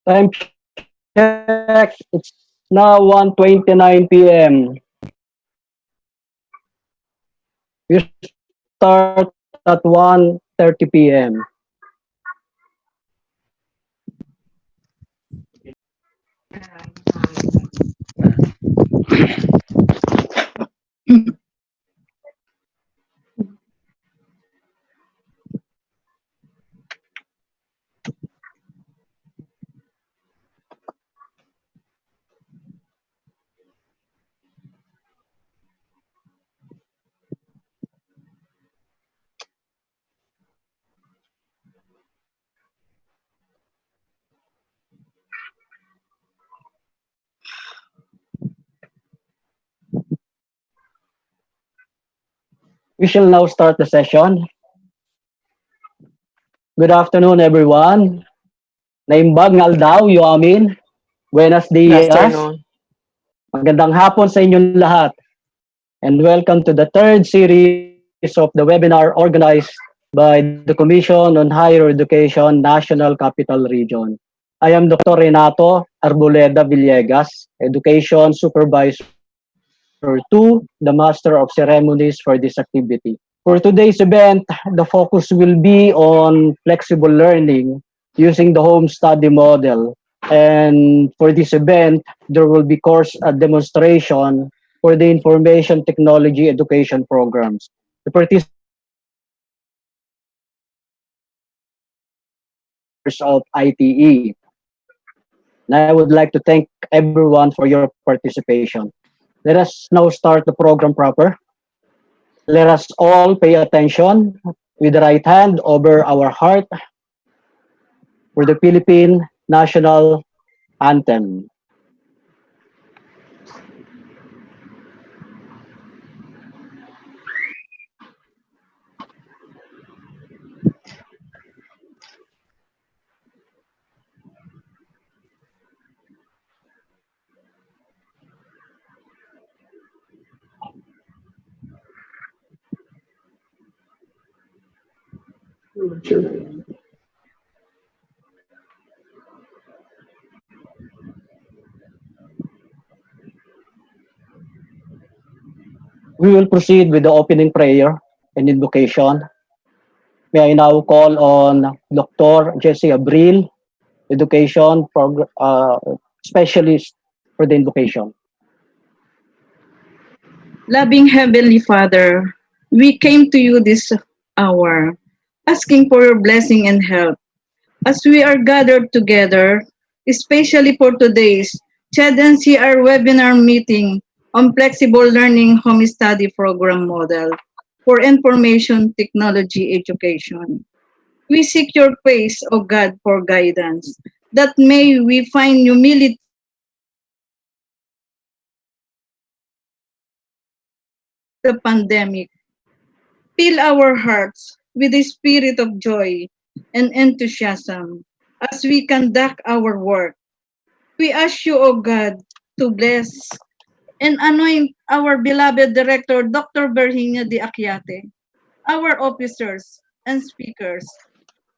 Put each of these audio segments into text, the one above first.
Time check. It's now 1:29 p.m. We start at 1:30 p.m. We shall now start the session. Good afternoon, everyone. Naimbag nga aldaw, yo amin. Buenos Good dias. afternoon. Magandang hapon sa inyong lahat. And welcome to the third series of the webinar organized by the Commission on Higher Education, National Capital Region. I am Dr. Renato Arboleda Villegas, Education Supervisor 2, the Master of Ceremonies for this activity. For today's event, the focus will be on flexible learning using the home study model. And for this event, there will be course demonstration for the information technology education programs. The participants will be members of ITE. And I would like to thank everyone for your participation. Let us now start the program proper. Let us all pay attention with the right hand over our heart for the Philippine national anthem. We will proceed with the opening prayer and invocation. May I now call on Dr. Jesse Abril, specialist for the invocation. Loving Heavenly Father, we came to you this hour, asking for your blessing and help. As we are gathered together, especially for today's CHED and CR webinar meeting on Flexible Learning Home Study Program Model for Information Technology Education. We seek your face, O God, for guidance, that may we find humility in navigating the pandemic. Fill our hearts with the spirit of joy and enthusiasm as we conduct our work. We ask you, O God, to bless and anoint our beloved Director, Dr. Virginia de Aquiate, our officers and speakers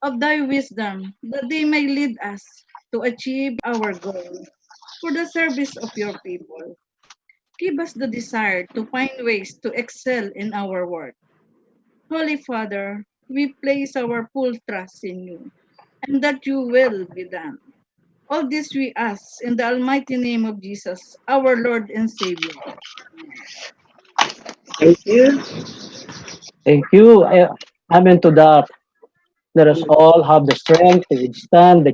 of thy wisdom, that they may lead us to achieve our goal for the service of your people. Give us the desire to find ways to excel in our work. Holy Father, we place our full trust in you and that you will be done. All this we ask in the almighty name of Jesus, our Lord and Savior. Thank you. Thank you. Amen to that. Let us all have the strength to withstand the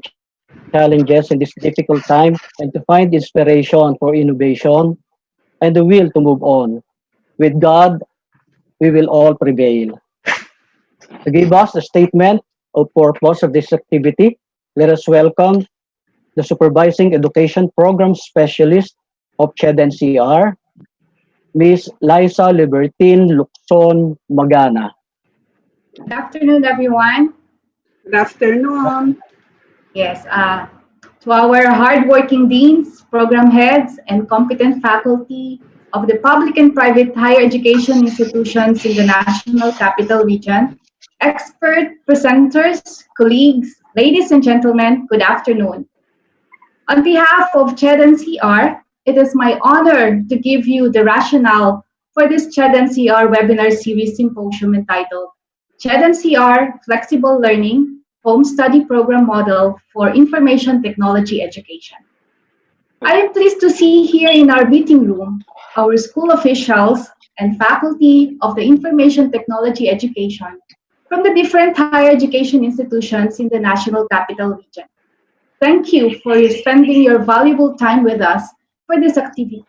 challenges in this difficult time and to find inspiration for innovation and the will to move on. With God, we will all prevail. To give us a statement of purpose of this activity, let us welcome the Supervising Education Program Specialist of CHED and CR, Ms. Liza Libertine Lukson Magana. Good afternoon, everyone. Good afternoon. Yes, to our hardworking deans, program heads, and competent faculty of the public and private higher education institutions in the National Capital Region, expert presenters, colleagues, ladies and gentlemen, good afternoon. On behalf of CHED and CR, it is my honor to give you the rationale for this CHED and CR webinar series symposium entitled CHED and CR Flexible Learning Home Study Program Model for Information Technology Education. I am pleased to see here in our meeting room our school officials and faculty of the Information Technology Education from the different higher education institutions in the National Capital Region. Thank you for spending your valuable time with us for this activity.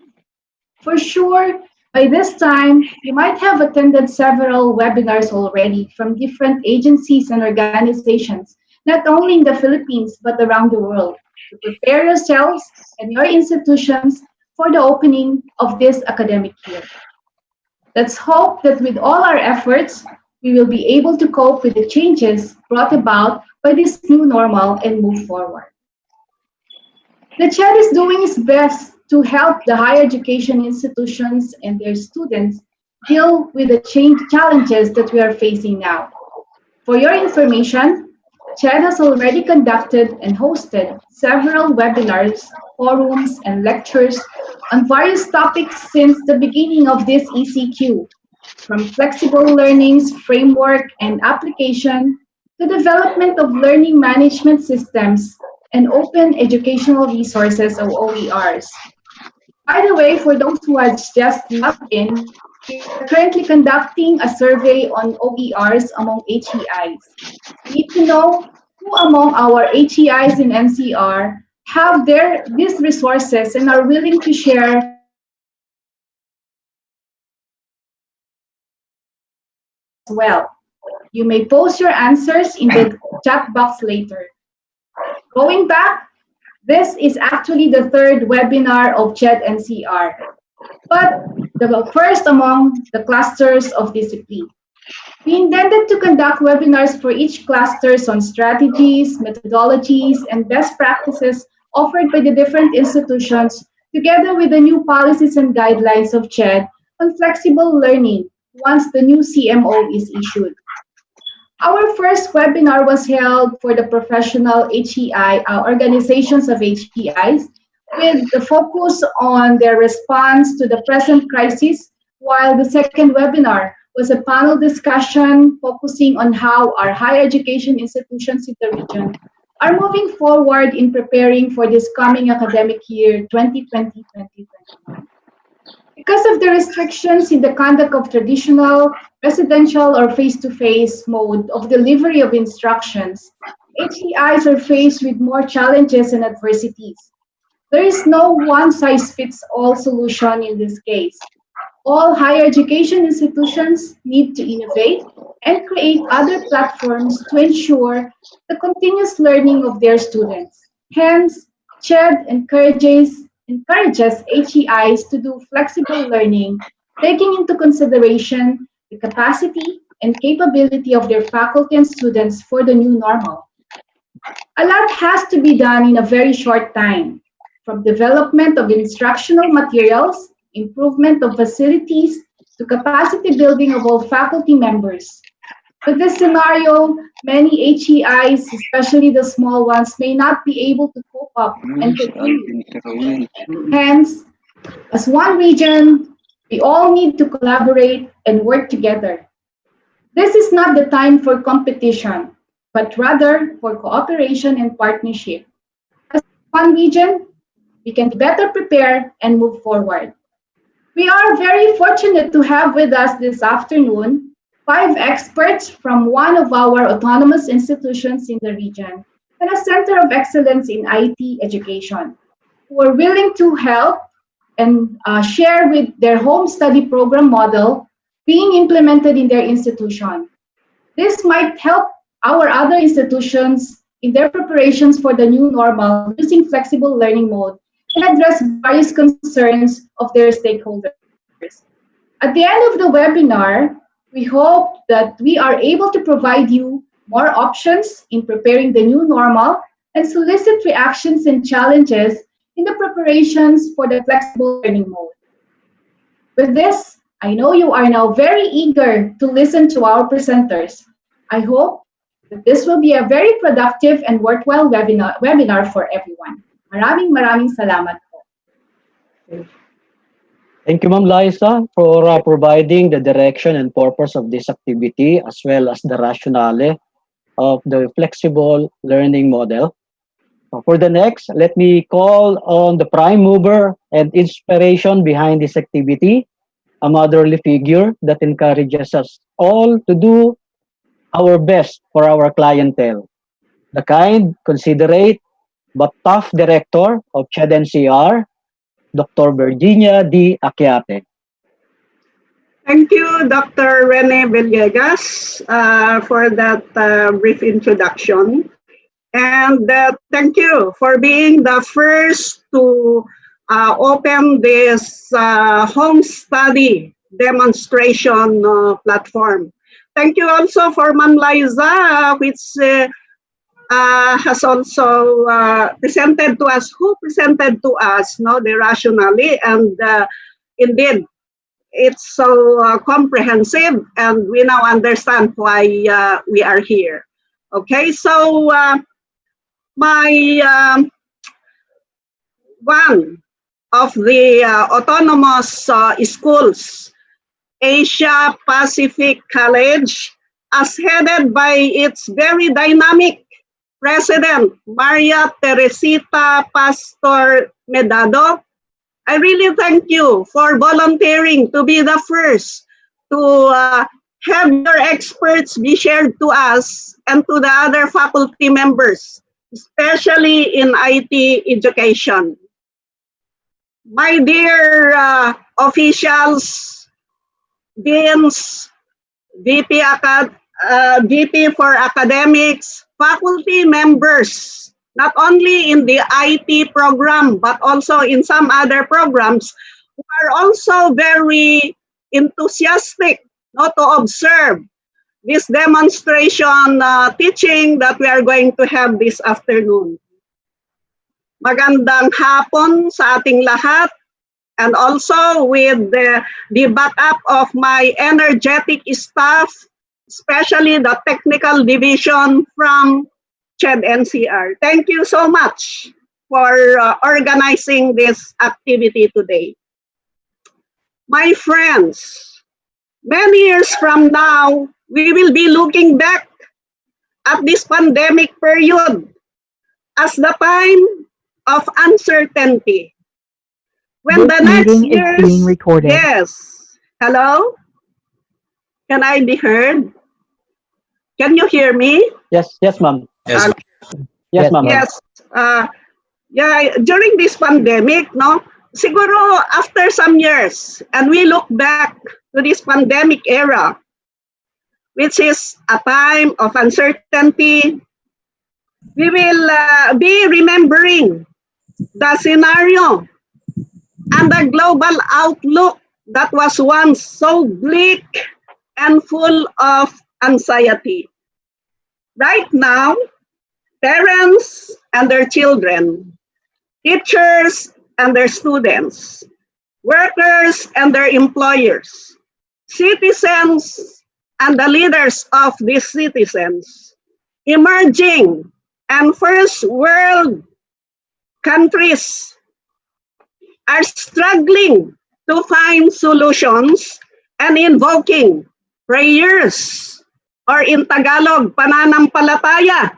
For sure, by this time, you might have attended several webinars already from different agencies and organizations, not only in the Philippines, but around the world, to prepare yourselves and your institutions for the opening of this academic year. Let's hope that with all our efforts, we will be able to cope with the changes brought about by this new normal and move forward. The CHED is doing its best to help the higher education institutions and their students deal with the challenges that we are facing now. For your information, CHED has already conducted and hosted several webinars, forums, and lectures on various topics since the beginning of this ECQ, from flexible learning's framework and application to development of learning management systems and open educational resources or OERs. By the way, for those who have just logged in, we are currently conducting a survey on OERs among HEIs. We need to know who among our HEIs in NCR have these resources and are willing to share as well. You may post your answers in the chat box later. Going back, this is actually the third webinar of CHED and CR, but the first among the clusters of discipline. We intended to conduct webinars for each clusters on strategies, methodologies, and best practices offered by the different institutions, together with the new policies and guidelines of CHED on flexible learning once the new CMO is issued. Our first webinar was held for the professional HEI, organizations of HEIs, with the focus on their response to the present crisis, while the second webinar was a panel discussion focusing on how our higher education institutions in the region are moving forward in preparing for this coming academic year 2020-2021. Because of the restrictions in the conduct of traditional, residential, or face-to-face mode of delivery of instructions, HEIs are faced with more challenges and adversities. There is no one-size-fits-all solution in this case. All higher education institutions need to innovate and create other platforms to ensure the continuous learning of their students. Hence, CHED encourages HEIs to do flexible learning, taking into consideration the capacity and capability of their faculty and students for the new normal. A lot has to be done in a very short time, from development of instructional materials, improvement of facilities, to capacity building of all faculty members. With this scenario, many HEIs, especially the small ones, may not be able to cope up and continue. Hence, as one region, we all need to collaborate and work together. This is not the time for competition, but rather for cooperation and partnership. As one region, we can better prepare and move forward. We are very fortunate to have with us this afternoon 5 experts from one of our autonomous institutions in the region and a center of excellence in IT education, who are willing to help and share with their home study program model being implemented in their institution. This might help our other institutions in their preparations for the new normal using flexible learning mode and address various concerns of their stakeholders. At the end of the webinar, we hope that we are able to provide you more options in preparing the new normal and solicit reactions and challenges in the preparations for the flexible learning mode. With this, I know you are now very eager to listen to our presenters. I hope that this will be a very productive and worthwhile webinar for everyone. Maraming salamat po. Thank you, Ma'am Liza, for providing the direction and purpose of this activity as well as the rationale of the flexible learning model. For the next, let me call on the prime mover and inspiration behind this activity, a motherly figure that encourages us all to do our best for our clientele. The kind, considerate, but tough director of CHED NCR, Dr. Virginia D. Aquiate. Thank you, Dr. Rene Villegas, for that brief introduction. And thank you for being the first to open this home study demonstration platform. Thank you also for Ma'am Liza, which has also presented to us, no, the rationale, and indeed, it's so comprehensive, and we now understand why we are here. Okay, so my one of the autonomous schools, Asia Pacific College, as headed by its very dynamic President, Maria Teresita Pastor Medado. I really thank you for volunteering to be the first to have your experts be shared to us and to the other faculty members, especially in IT education. My dear officials, deans, VP for academics, faculty members, not only in the IT program, but also in some other programs, who are also very enthusiastic not to observe this demonstration teaching that we are going to have this afternoon. Magandang hapon sa ating lahat, and also with the backup of my energetic staff, especially the technical division from CHED NCR. Thank you so much for organizing this activity today. My friends, many years from now, we will be looking back at this pandemic period as the time of uncertainty. When This the next meeting is being years, recorded. yes, hello? Can I be heard? Can you hear me? Yes, ma'am. Yes. Yes, ma'am. Yes. Yeah, during this pandemic, no, siguro after some years, and we look back to this pandemic era, which is a time of uncertainty, we will be remembering the scenario and the global outlook that was once so bleak and full of anxiety. Right now, parents and their children, teachers and their students, workers and their employers, citizens and the leaders of these citizens, emerging and first world countries are struggling to find solutions and invoking prayers, or in Tagalog, pananampalataya,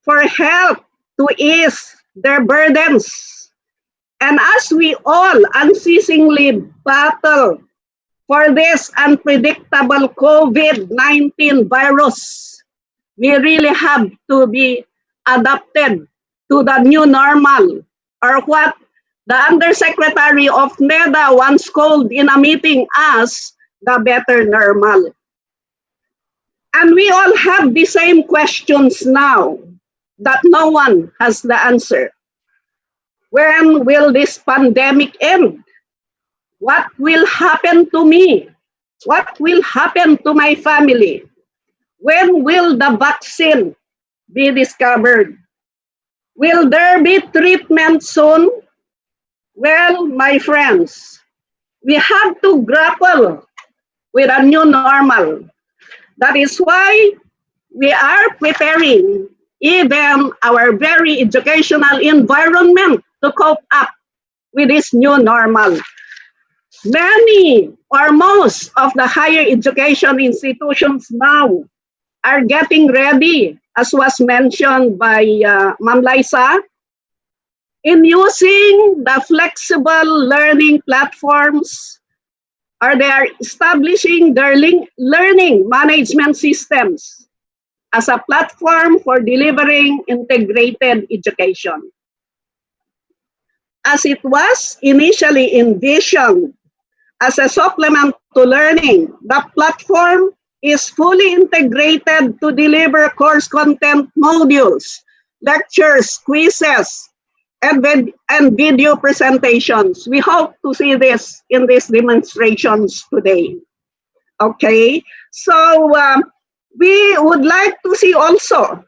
for help to ease their burdens. And as we all unceasingly battle for this unpredictable COVID-19 virus, we really have to be adapted to the new normal, or what the Undersecretary of NEDA once called in a meeting as the better normal. And we all have the same questions now that no one has the answer. When will this pandemic end? What will happen to me? What will happen to my family? When will the vaccine be discovered? Will there be treatment soon? Well, my friends, we have to grapple with a new normal. That is why we are preparing even our very educational environment to cope up with this new normal. Many or most of the higher education institutions now are getting ready, as was mentioned by Ma'am Liza, in using the flexible learning platforms, or they are establishing their learning management systems as a platform for delivering integrated education. As it was initially envisioned as a supplement to learning, the platform is fully integrated to deliver course content modules, lectures, quizzes, and video presentations. We hope to see this in these demonstrations today. Okay, so we would like to see also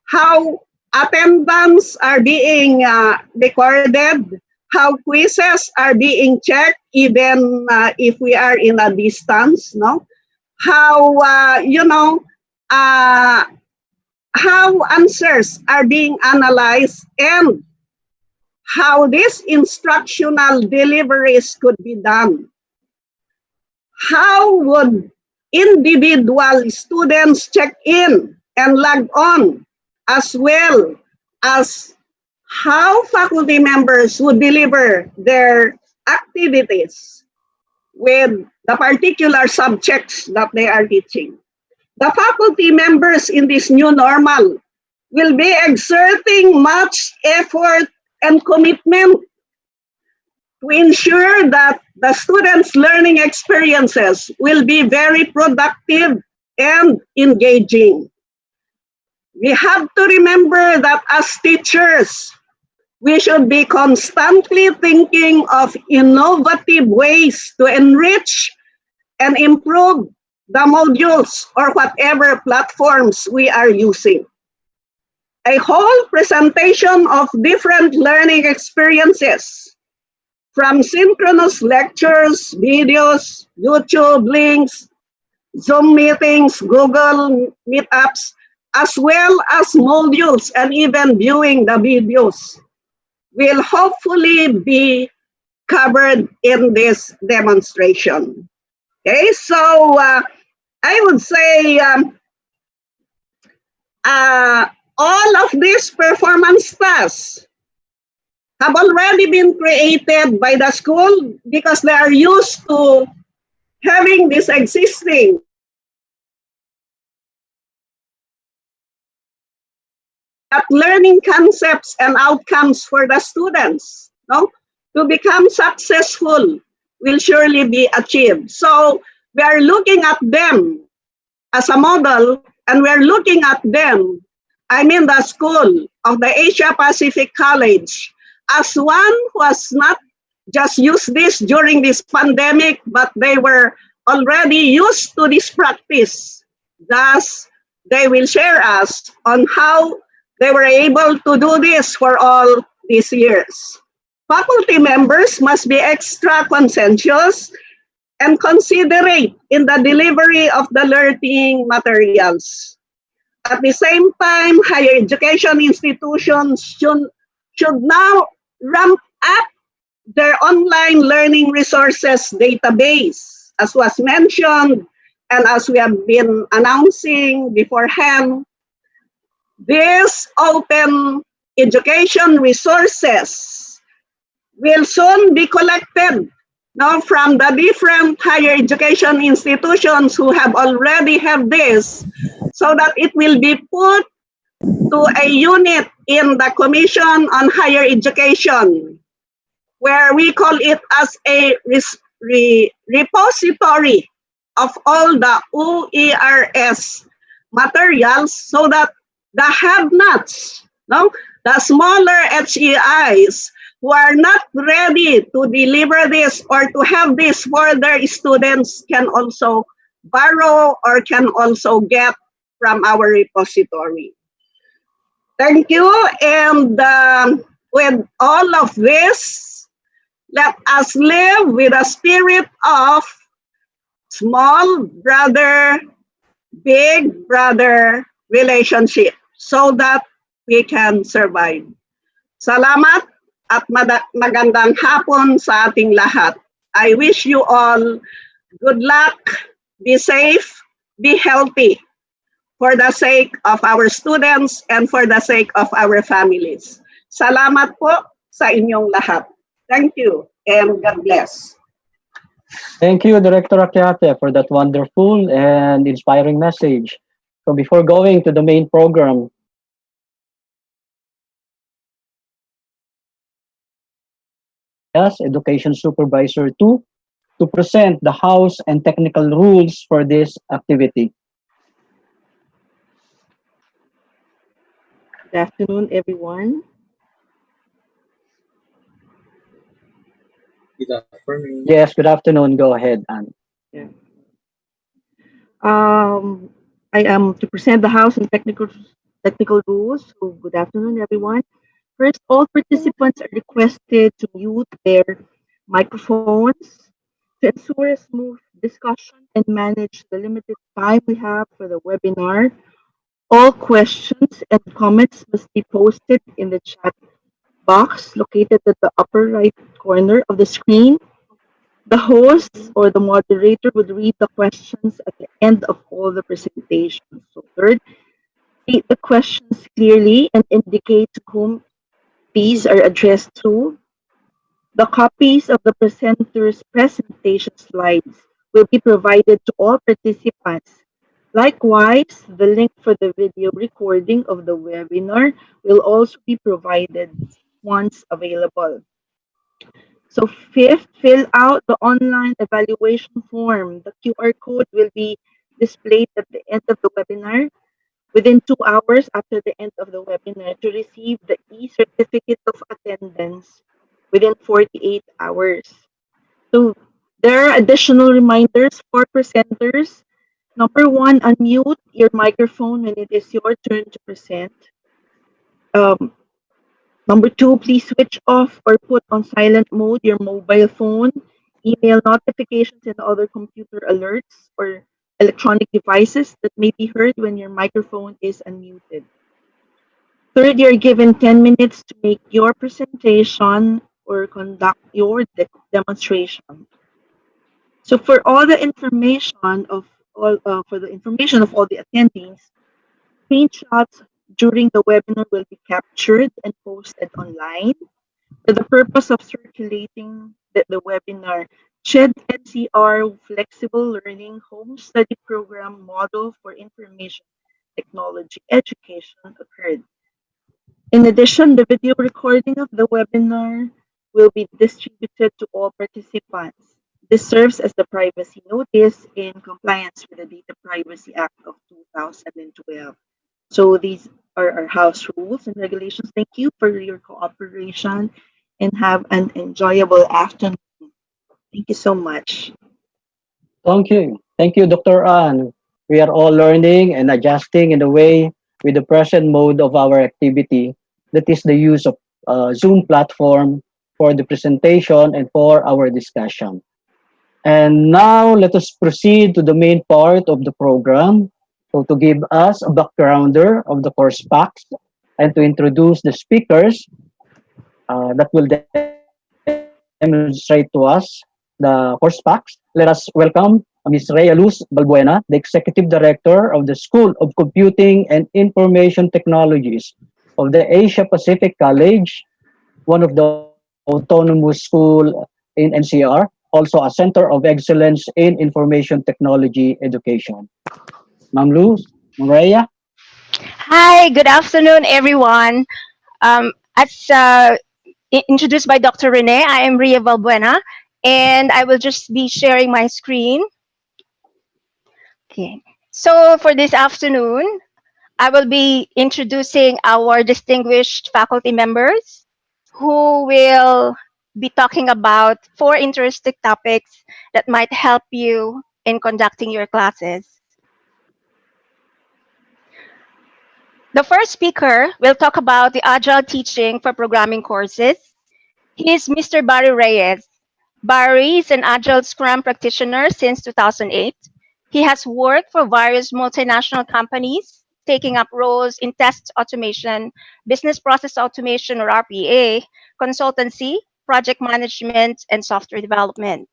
how attendance are being recorded, how quizzes are being checked, even if we are in a distance, no? How, how answers are being analyzed, and how these instructional deliveries could be done. How would individual students check in and log on, as well as how faculty members would deliver their activities with the particular subjects that they are teaching. The faculty members in this new normal will be exerting much effort and commitment to ensure that the students' learning experiences will be very productive and engaging. We have to remember that as teachers, we should be constantly thinking of innovative ways to enrich and improve the modules or whatever platforms we are using. A whole presentation of different learning experiences, from synchronous lectures, videos, YouTube links, Zoom meetings, Google Meetups, as well as modules and even viewing the videos, will hopefully be covered in this demonstration. Okay, so I would say all of these performance tasks have already been created by the school because they are used to having this existing learning concepts and outcomes for the students, no? To become successful will surely be achieved. So we are looking at them as a model, and we are looking at them, I mean the school of the Asia Pacific College, as one who has not just used this during this pandemic, but they were already used to this practice. Thus, they will share us on how they were able to do this for all these years. Faculty members must be extra conscientious and considerate in the delivery of the learning materials. At the same time, higher education institutions should now ramp up their online learning resources database, as was mentioned, and as we have been announcing beforehand. These open education resources will soon be collected now from the different higher education institutions who have already have this, so that it will be put to a unit in the Commission on Higher Education, where we call it as a repository of all the OERS materials, so that the have-nots, no, the smaller HEIs who are not ready to deliver this or to have this for their students can also borrow or can also get from our repository. Thank you. And with all of this, let us live with a spirit of small brother, big brother relationship. so that we can survive. Salamat at magandang hapon sa ating lahat. I wish you all good luck, be safe, be healthy for the sake of our students and for the sake of our families. Salamat po sa inyong lahat. Thank you and God bless. Thank you, Director Akyate, for that wonderful and inspiring message. So before going to the main program, yes, Education Supervisor 2 to present the house and technical rules for this activity. Good afternoon, everyone. Good afternoon. Yes, good afternoon. Go ahead, Anne. Yeah. I am to present the House and technical rules. So, good afternoon, everyone. First, all participants are requested to mute their microphones to ensure a smooth discussion and manage the limited time we have for the webinar. All questions and comments must be posted in the chat box located at the upper right corner of the screen. The host or the moderator would read the questions at the end of all the presentations. So third, read the questions clearly and indicate to whom these are addressed to. The copies of the presenter's presentation slides will be provided to all participants. Likewise, the link for the video recording of the webinar will also be provided once available. So fifth, fill out the online evaluation form. The QR code will be displayed at the end of the webinar within 2 hours after the end of the webinar to receive the e-certificate of attendance within 48 hours. So there are additional reminders for presenters. Number one, unmute your microphone when it is your turn to present. Number two, please switch off or put on silent mode your mobile phone, email notifications, and other computer alerts or electronic devices that may be heard when your microphone is unmuted. Third, you're given 10 minutes to make your presentation or conduct your demonstration. So for all the information of all the attendees, screenshots during the webinar will be captured and posted online for the purpose of circulating the webinar. CHED NCR Flexible Learning Home Study Program Model for Information Technology Education occurred. In addition, the video recording of the webinar will be distributed to all participants. This serves as the privacy notice in compliance with the Data Privacy Act of 2012. So these are our house rules and regulations. Thank you for your cooperation and have an enjoyable afternoon. Thank you so much. Thank you. Thank you, Dr. Ann. We are all learning and adjusting in a way with the present mode of our activity, that is the use of Zoom platform for the presentation and for our discussion. And now let us proceed to the main part of the program. So to give us a backgrounder of the course packs and to introduce the speakers that will demonstrate to us the course packs, let us welcome Ms. Rhea Luz Balbuena, the Executive Director of the School of Computing and Information Technologies of the Asia Pacific College, one of the autonomous school in NCR, also a Center of Excellence in Information Technology Education. Ma'am Luz, Ma'am Rhea. Hi, good afternoon, everyone. As introduced by Dr. Rene, I am Ria Valbuena, and I will just be sharing my screen. Okay. So for this afternoon, I will be introducing our distinguished faculty members who will be talking about 4 interesting topics that might help you in conducting your classes. The first speaker will talk about the Agile Teaching for programming courses. He is Mr. Barry Reyes. Barry is an Agile SCRUM practitioner since 2008. He has worked for various multinational companies taking up roles in test automation, business process automation or RPA, consultancy, project management, and software development.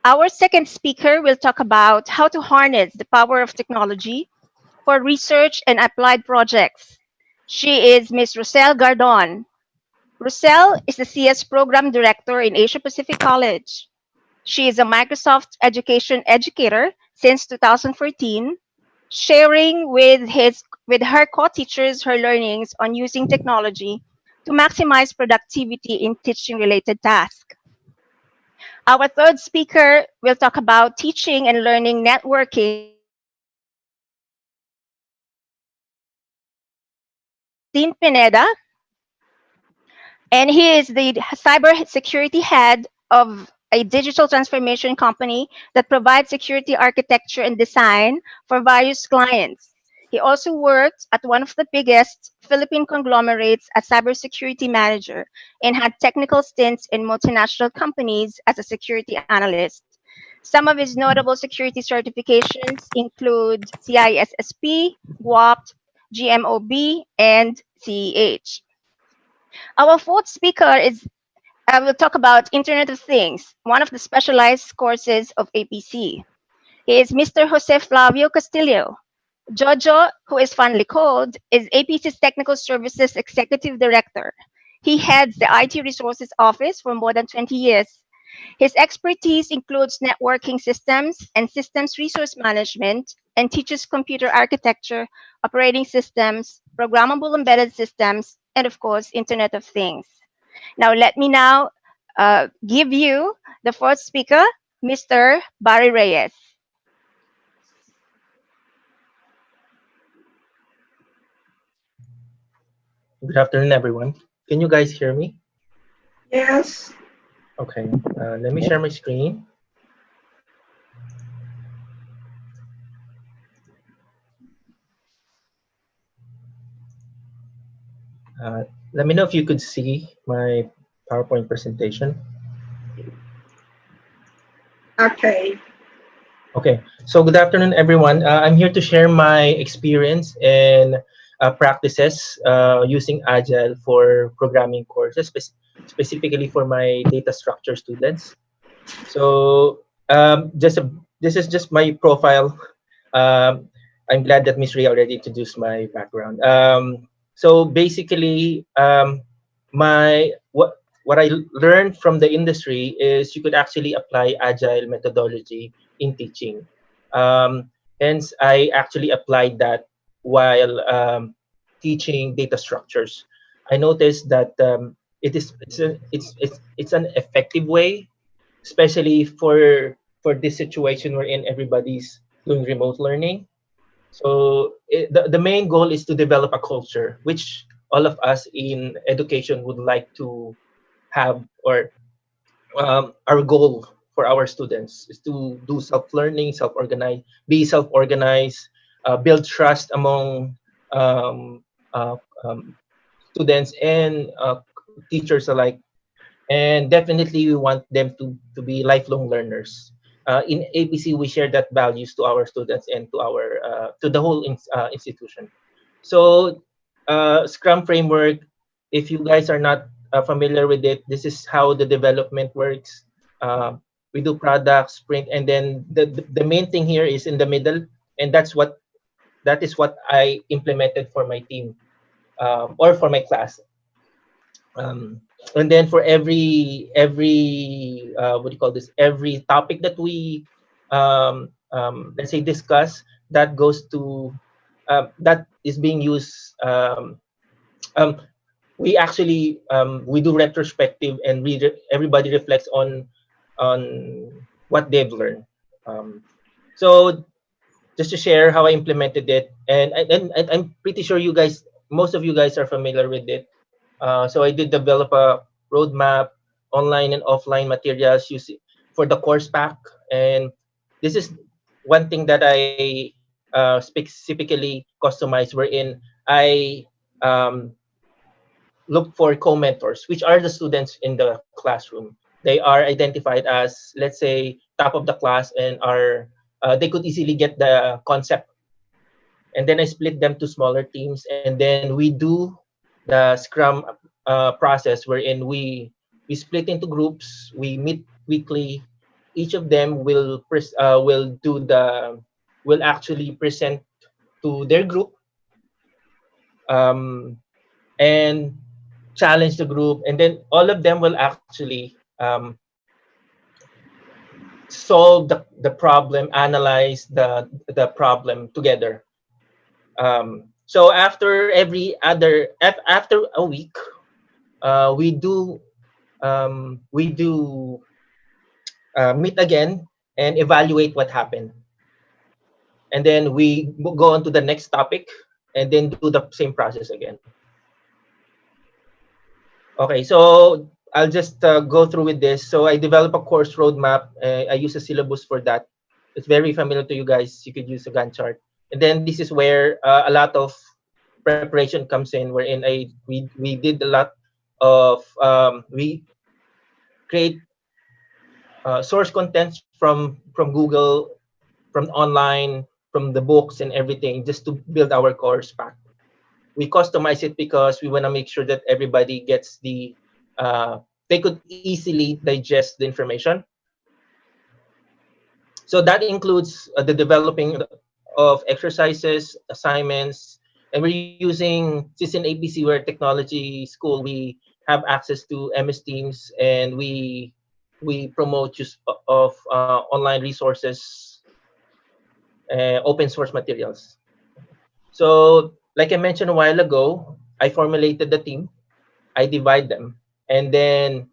Our second speaker will talk about how to harness the power of technology for research and applied projects. She is Ms. Roselle Gardon. Roselle is the CS Program Director in Asia Pacific College. She is a Microsoft Education educator since 2014, sharing with her co-teachers her learnings on using technology to maximize productivity in teaching related tasks. Our third speaker will talk about teaching and learning networking. Dean Pineda, and he is the cybersecurity head of a digital transformation company that provides security architecture and design for various clients. He also worked at one of the biggest Philippine conglomerates as cybersecurity manager and had technical stints in multinational companies as a security analyst. Some of his notable security certifications include CISSP, GWAP, GMOB, and CEH. Our fourth speaker is I will talk about Internet of Things, one of the specialized courses of APC. He is Mr. Jose Flavio Castillo. Jojo, who is fondly called, is APC's Technical Services Executive Director. He heads the IT Resources Office for more than 20 years. His expertise includes networking systems and systems resource management and teaches computer architecture, operating systems, programmable embedded systems, and of course, Internet of Things. Now, let me now give you the first speaker, Mr. Barry Reyes. Good afternoon, everyone. Can you guys hear me? Yes. Okay, let me share my screen. Let me know if you could see my PowerPoint presentation. Okay. Okay, so good afternoon, everyone. I'm here to share my experience and practices using Agile for programming courses, specifically for my data structure students. So this is just my profile. Um, I'm glad that Miss Ria already introduced my background. So basically, my what I learned from the industry is you could actually apply agile methodology in teaching. Hence, I actually applied that while teaching data structures. I noticed that it's an effective way, especially for this situation wherein everybody's doing remote learning. So the main goal is to develop a culture, which all of us in education would like to have, or our goal for our students is to do self-learning, self-organize, be self-organized, build trust among um, uh, um, students and teachers alike, and definitely we want them to be lifelong learners. In APC, we share that values to our students and to our to the whole institution. So, Scrum framework, if you guys are not familiar with it, this is how the development works. We do product sprint, and then the main thing here is in the middle, and that is what I implemented for my team, or for my class. um, and then for every what do you call this, every topic that we let's say discuss, that goes to that is being used, um, we actually we do retrospective, and everybody reflects on what they've learned. So just to share how I implemented it, and I'm pretty sure you guys, most of you guys are familiar with it. So I did develop a roadmap, online and offline materials using for the CoursePack, and this is one thing that I specifically customized, wherein I um, look for co-mentors, which are the students in the classroom. They are identified as, let's say, top of the class, and are they could easily get the concept and then I split them to smaller teams, and then we do the Scrum process wherein we split into groups. We meet weekly. Each of them will actually present to their group, um, and challenge the group, and then all of them will actually solve the problem, analyze the problem together. So after a week, we do meet again and evaluate what happened, and then we go on to the next topic, and then do the same process again. Okay, so I'll just go through with this. So I develop a course roadmap. I use a syllabus for that. It's very familiar to you guys. You could use a Gantt chart. And then this is where a lot of preparation comes in, wherein we did a lot of we create source contents from Google, from online, from the books and everything, just to build our course pack. We customize it because we want to make sure that everybody gets they could easily digest the information. So that includes the developing of exercises, assignments, and we're using, since in APC, we're a technology school, we have access to MS Teams, and we promote use of online resources, open source materials. So, like I mentioned a while ago, I formulated the team, I divide them, and then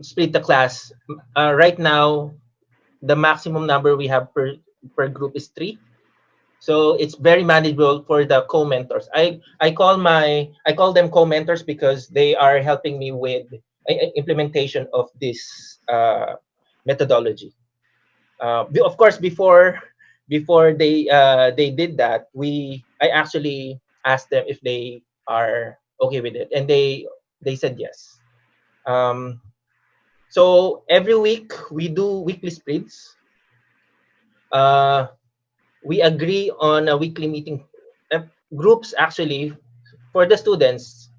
split the class. Right now, the maximum number we have per group is 3. So it's very manageable for the co-mentors. I call them co-mentors because they are helping me with implementation of this methodology. Of course, before they did that, I actually asked them if they are okay with it, and they said yes. So every week we do weekly sprints. We agree on a weekly meeting. Groups, actually, for the students,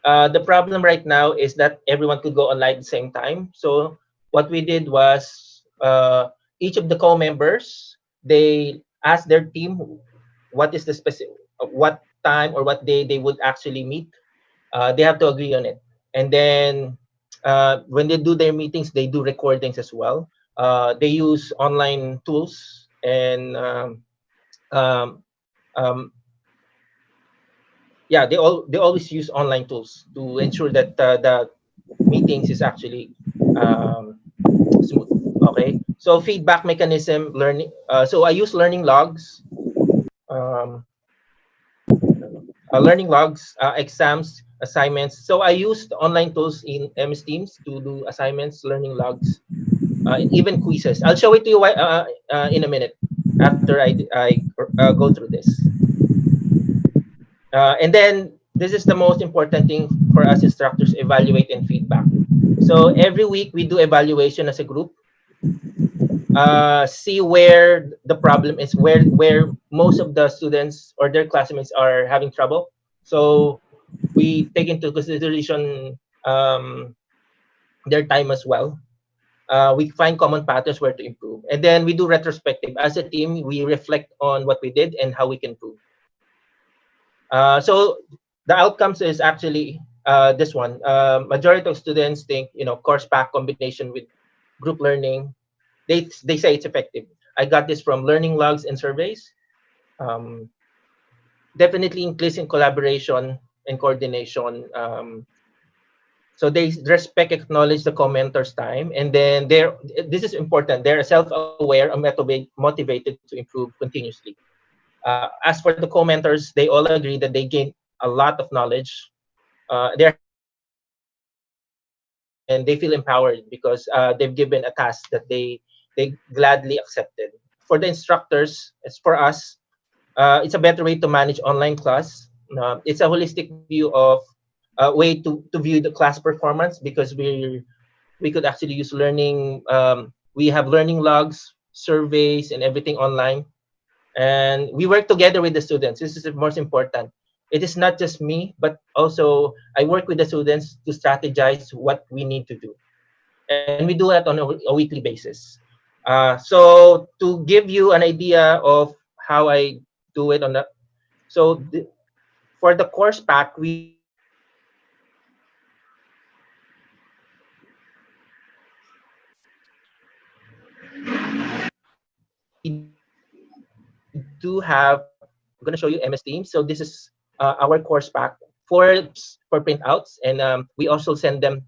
the problem right now is that everyone could go online at the same time. So what we did was, each of the co-members, they asked their team what is the specific, what time or what day they would actually meet. They have to agree on it, and then when they do their meetings, they do recordings as well. They use online tools, and um, um, yeah, they always use online tools to ensure that the meetings is actually smooth. Okay, so feedback mechanism, learning. So I use um, learning logs, exams, assignments. So I used online tools in MS Teams to do assignments, learning logs, and even quizzes. I'll show it to you in a minute after I go through this. And then this is the most important thing for us instructors: evaluate and feedback. So every week we do evaluation as a group. See where the problem is, where most of the students or their classmates are having trouble. So we take into consideration their time as well. We find common patterns where to improve, and then we do retrospective. As a team, we reflect on what we did and how we can improve. So the outcomes is actually this one. Majority of students think, CoursePack combination with group learning, they say it's effective. I got this from learning logs and surveys. Definitely increasing collaboration and coordination. So they respect, acknowledge the commenters' time, and then this is important. They're self-aware and motivated to improve continuously. As for the commenters, they all agree that they gain a lot of knowledge. They're happy with the outcome, and they feel empowered because they've given a task that they gladly accepted. For the instructors, as for us, it's a better way to manage online class. It's a holistic view of way to view the class performance, because we could actually use learning. We have learning logs, surveys, and everything online. and we work together with the students. This is the most important. It is not just me, but also I work with the students to strategize what we need to do, and we do that on a weekly basis. So to give you an idea of how I do it on the, so the, for the course pack, we do have I'm gonna show you MS Teams. So this is our course pack for printouts, and we also send them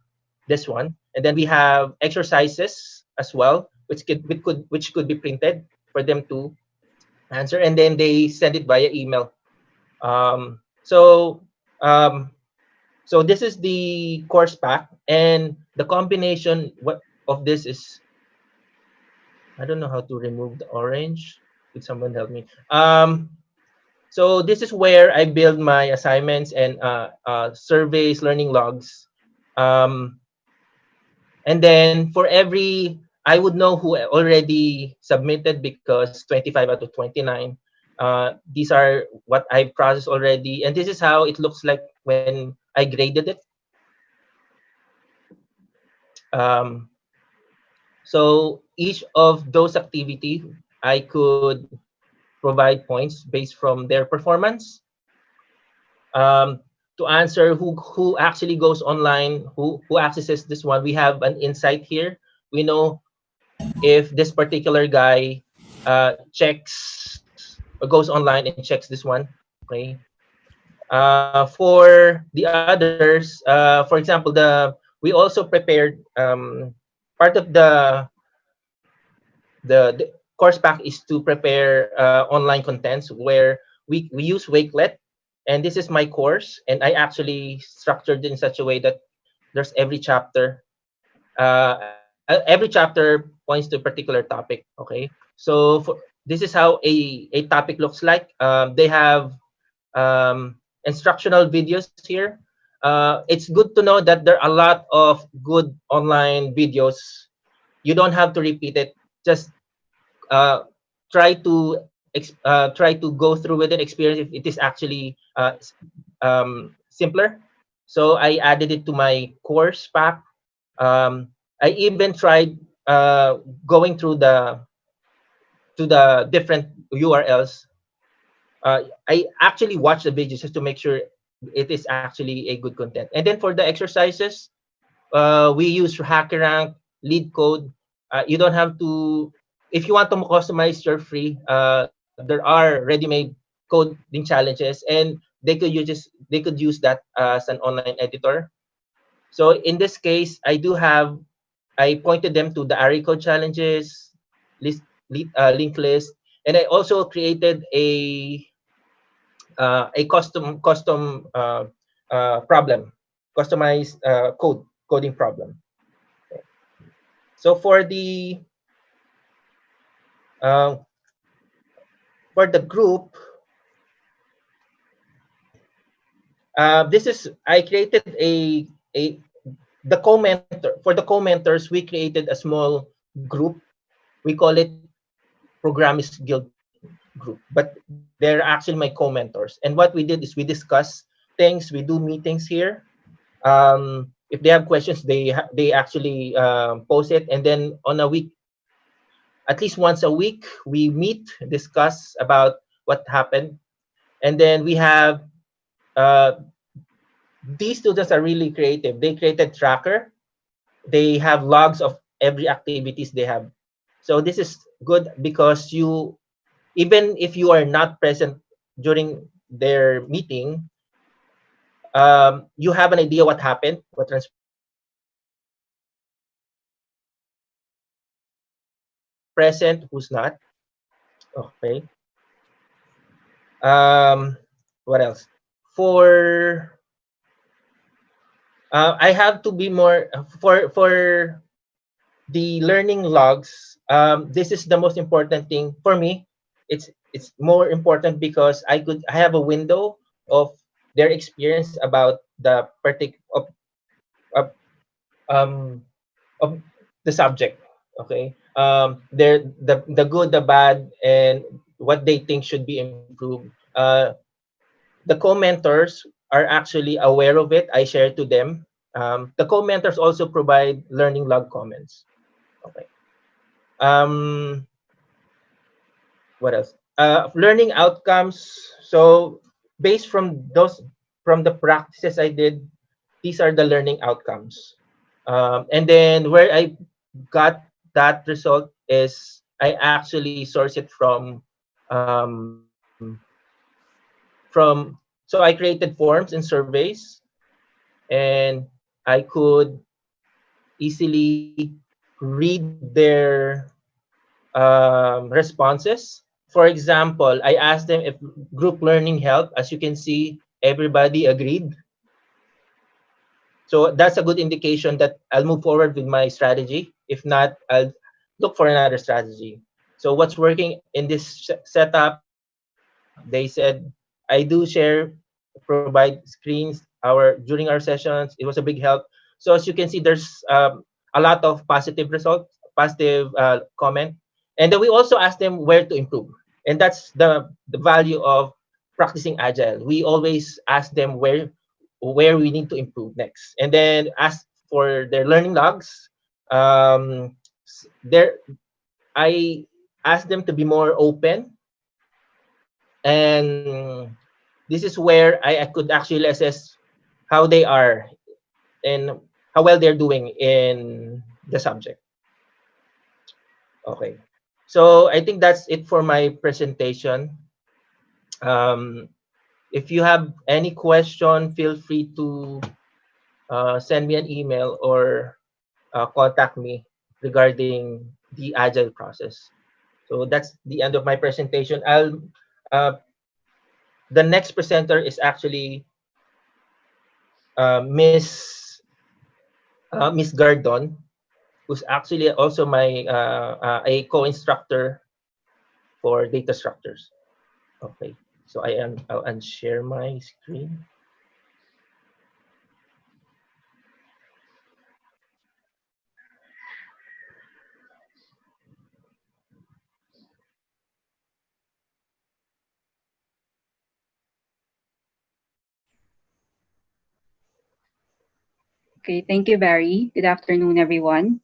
this one, and then we have exercises as well, which could be printed for them to answer, and then they send it via email. Um, so um, so this is the course pack, and the combination what of this is, I don't know how to remove the orange. Could someone help me? So this is where I build my assignments and surveys, learning logs. Um, and then for every, I would know who already submitted because 25 out of 29. These are what I processed already. And this is how it looks like when I graded it. Um, so each of those activity, I could provide points based from their performance. Um, to answer who actually goes online, who accesses this one, we have an insight here. We know if this particular guy checks or goes online and checks this one. Okay. For the others, for example, we also prepared part of the course pack is to prepare online contents where we use Wakelet, and this is my course, and I actually structured it in such a way that there's every chapter. Every chapter points to a particular topic. Okay, so this is how a topic looks like. They have instructional videos here. It's good to know that there are a lot of good online videos. You don't have to repeat it. Just uh, try to go through with an experience if it is actually simpler. So I added it to my course pack. I even tried going through the to the different URLs. I actually watched the videos just to make sure it is actually a good content. And then for the exercises, we use HackerRank, lead code. You don't have to, if you want to customize your free, there are ready-made coding challenges, and they could use that as an online editor. So in this case, I pointed them to the array code challenges, link list, and I also created a problem, customized coding problem. So uh, for the group, this is I created a the commenter for the commenters. We created a small group. We call it Programmist Guild group, but they're actually my commenters. And what we did is we discuss things. We do meetings here. If they have questions, they actually post it, and then on a week, at least once a week, we meet, discuss about what happened, and then we have uh, these students are really creative. They created tracker. They have logs of every activities they have. So this is good because you, even if you are not present during their meeting, you have an idea what happened, what transpired, who's present, who's not. Okay. What else? For I have to be more for the learning logs. This is the most important thing for me. It's more important because I have a window of their experience about the of, um of the subject. Okay. The good, the bad, and what they think should be improved. The co-mentors are actually aware of it. I share to them. The co-mentors also provide learning log comments. Okay. Um, what else? Learning outcomes. So based from the practices I did, these are the learning outcomes. And then where I got that result is I actually source it um, from so I created forms and surveys, and I could easily read their responses. For example, I asked them if group learning helped. As you can see, everybody agreed. So that's a good indication that I'll move forward with my strategy. If not, I'll look for another strategy. So what's working in this setup? They said I do share, provide screens during our sessions. It was a big help. So as you can see, there's a lot of positive results, positive comment, and then we also ask them where to improve, and that's the value of practicing agile. We always ask them where we need to improve next, and then ask for their learning logs. There, I ask them to be more open, and this is where I could actually assess how they are and how well they're doing in the subject. Okay, so I think that's it for my presentation. Um, if you have any question, feel free to send me an email or contact me regarding the agile process. So that's the end of my presentation. Uh, the next presenter is actually Miss Gardon, who's actually also my a co-instructor for data structures. Okay, so I'll unshare my screen. Okay, thank you, Barry. Good afternoon, everyone.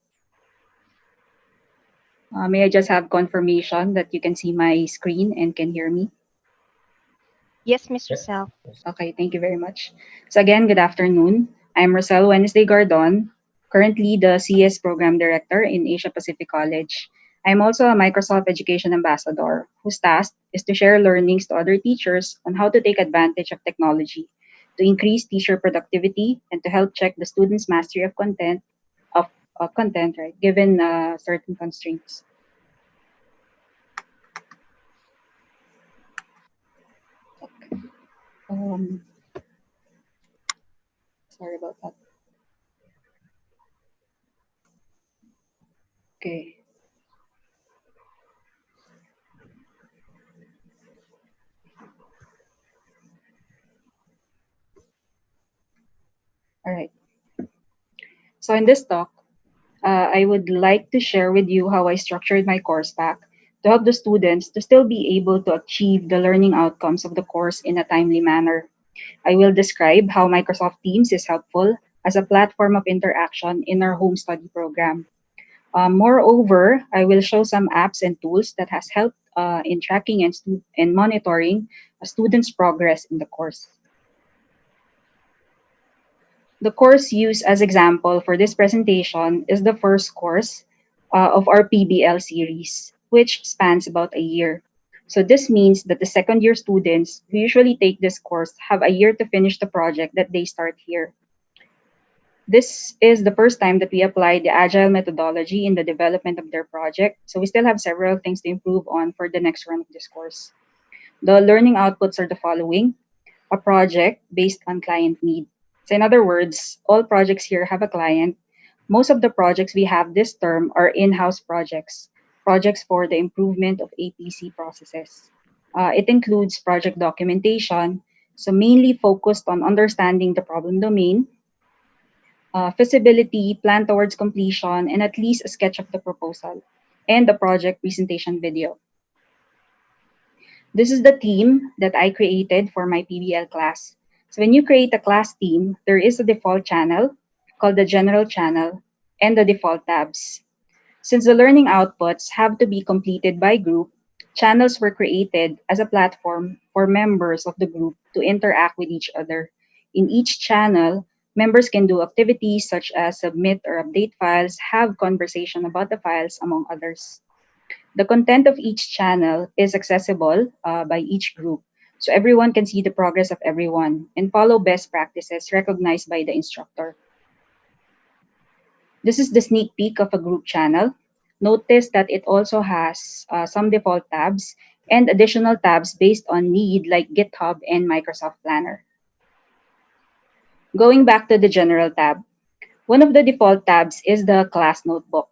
May I just have confirmation that you can see my screen and can hear me? Yes, Miss Yeah. Rosel. Okay, thank you very much. So again, good afternoon. I'm Rosel Wednesday Gardon, currently the CS Program Director in Asia Pacific College. I'm also a Microsoft Education Ambassador, whose task is to share learnings to other teachers on how to take advantage of technology to increase teacher productivity and to help check the students' mastery of content, right, given certain constraints. Um, Sorry about that. Okay. All right. So in this talk, I would like to share with you how I structured my course pack to help the students to still be able to achieve the learning outcomes of the course in a timely manner. I will describe how Microsoft Teams is helpful as a platform of interaction in our home study program. Moreover, I will show some apps and tools that has helped in tracking and monitoring a student's progress in the course. The course used as example for this presentation is the first course of our PBL series, which spans about a year. So this means that the second year students who usually take this course have a year to finish the project that they start here. This is the first time that we apply the agile methodology in the development of their project. So we still have several things to improve on for the next run of this course. The learning outputs are the following: a project based on client need. So, in other words, all projects here have a client. Most of the projects we have this term are in house projects, projects for the improvement of APC processes. It includes project documentation, so mainly focused on understanding the problem domain, feasibility, plan towards completion, and at least a sketch of the proposal, and the project presentation video. This is the theme that I created for my PBL class. So when you create a class theme, there is a default channel called the general channel and the default tabs. Since the learning outputs have to be completed by group, channels were created as a platform for members of the group to interact with each other. In each channel, members can do activities such as submit or update files, have conversation about the files, among others. The content of each channel is accessible by each group, so everyone can see the progress of everyone and follow best practices recognized by the instructor. This is the sneak peek of a group channel. Notice that it also has some default tabs and additional tabs based on need like GitHub and Microsoft Planner. Going back to the general tab, one of the default tabs is the class notebook.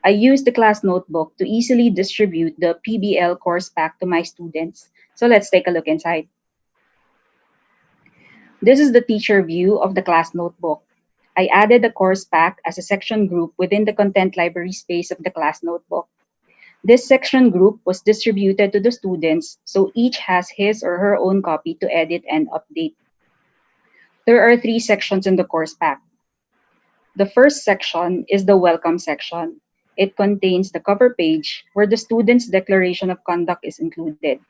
I use the class notebook to easily distribute the PBL course pack to my students. So let's take a look inside. This is the teacher view of the class notebook. I added the course pack as a section group within the content library space of the class notebook. This section group was distributed to the students, so each has his or her own copy to edit and update. There are three sections in the course pack. The first section is the welcome section. It contains the cover page where the student's declaration of conduct is included.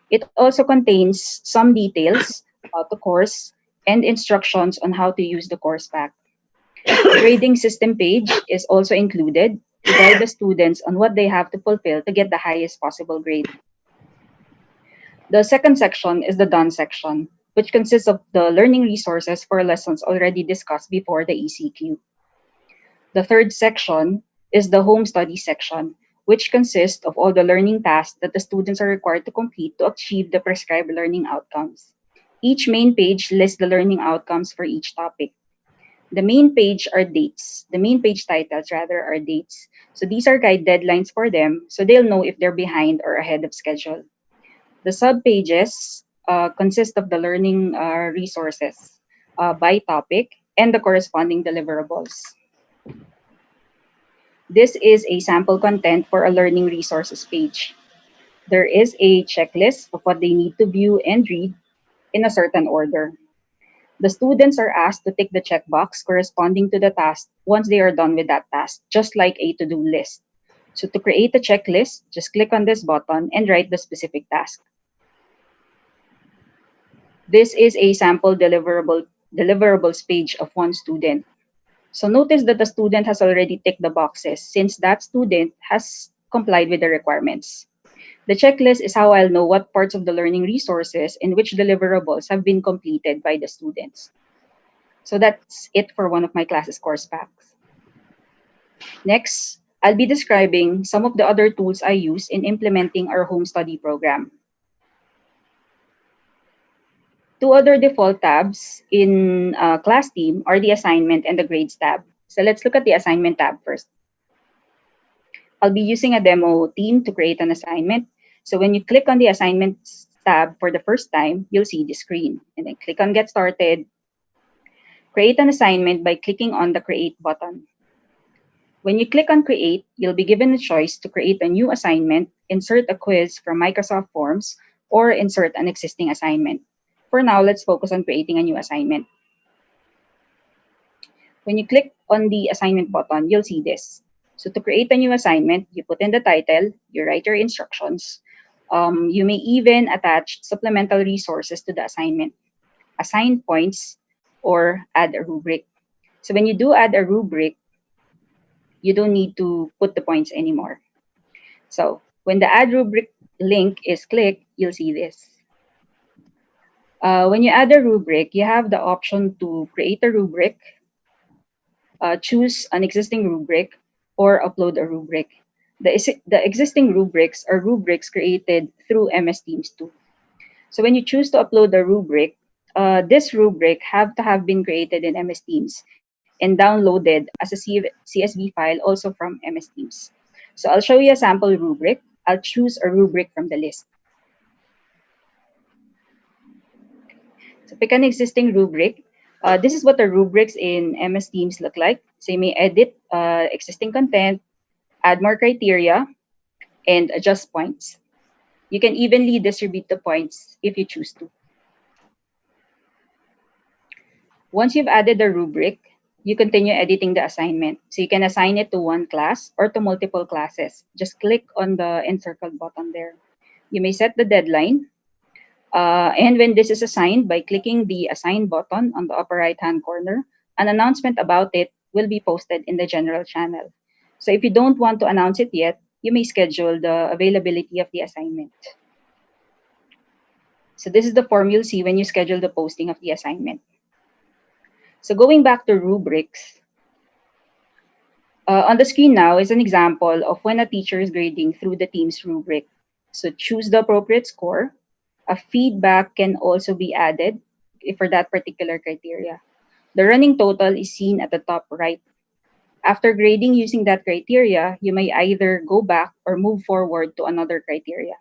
It also contains some details about the course and instructions on how to use the course pack. The grading system page is also included to guide the students on what they have to fulfill to get the highest possible grade. The second section is the done section, which consists of the learning resources for lessons already discussed before the ECQ. The third section is the home study section, which consists of all the learning tasks that the students are required to complete to achieve the prescribed learning outcomes. Each main page lists the learning outcomes for each topic. The main page are dates. The main page titles, rather, are dates. So these are guide deadlines for them, so they'll know if they're behind or ahead of schedule. The sub pages consist of the learning resources by topic and the corresponding deliverables. This is a sample content for a learning resources page. There is a checklist of what they need to view and read in a certain order. The students are asked to tick the checkbox corresponding to the task once they are done with that task, just like a to-do list. So to create a checklist, just click on this button and write the specific task. This is a sample deliverables page of one student. So notice that the student has already ticked the boxes since that student has complied with the requirements. The checklist is how I'll know what parts of the learning resources and which deliverables have been completed by the students. So that's it for one of my classes course packs. Next, I'll be describing some of the other tools I use in implementing our home study program. Two other default tabs in class team are the assignment and the grades tab. So let's look at the assignment tab first. I'll be using a demo team to create an assignment. So when you click on the assignments tab for the first time, you'll see the screen. And then click on Get Started. Create an assignment by clicking on the Create button. When you click on Create, you'll be given a choice to create a new assignment, insert a quiz from Microsoft Forms, or insert an existing assignment. For now, let's focus on creating a new assignment. When you click on the assignment button, you'll see this. So to create a new assignment, you put in the title, you write your instructions. You may even attach supplemental resources to the assignment, assign points, or add a rubric. So when you do add a rubric, you don't need to put the points anymore. So when the add rubric link is clicked, you'll see this. When you add a rubric, you have the option to create a rubric, choose an existing rubric, or upload a rubric. The existing rubrics are rubrics created through MS Teams 2. So when you choose to upload a rubric, this rubric have to have been created in MS Teams and downloaded as a CSV file also from MS Teams. So I'll show you a sample rubric. I'll choose a rubric from the list. So pick an existing rubric. This is what the rubrics in MS Teams look like. So you may edit existing content, add more criteria, and adjust points. You can evenly distribute the points if you choose to. Once you've added the rubric, you continue editing the assignment. So you can assign it to one class or to multiple classes. Just click on the encircled button there. You may set the deadline. And when this is assigned, by clicking the assign button on the upper right-hand corner, an announcement about it will be posted in the general channel. So if you don't want to announce it yet, you may schedule the availability of the assignment. So this is the form you'll see when you schedule the posting of the assignment. So going back to rubrics, on the screen now is an example of when a teacher is grading through the team's rubric. So choose the appropriate score. A feedback can also be added for that particular criteria. The running total is seen at the top right. After grading using that criteria, you may either go back or move forward to another criteria.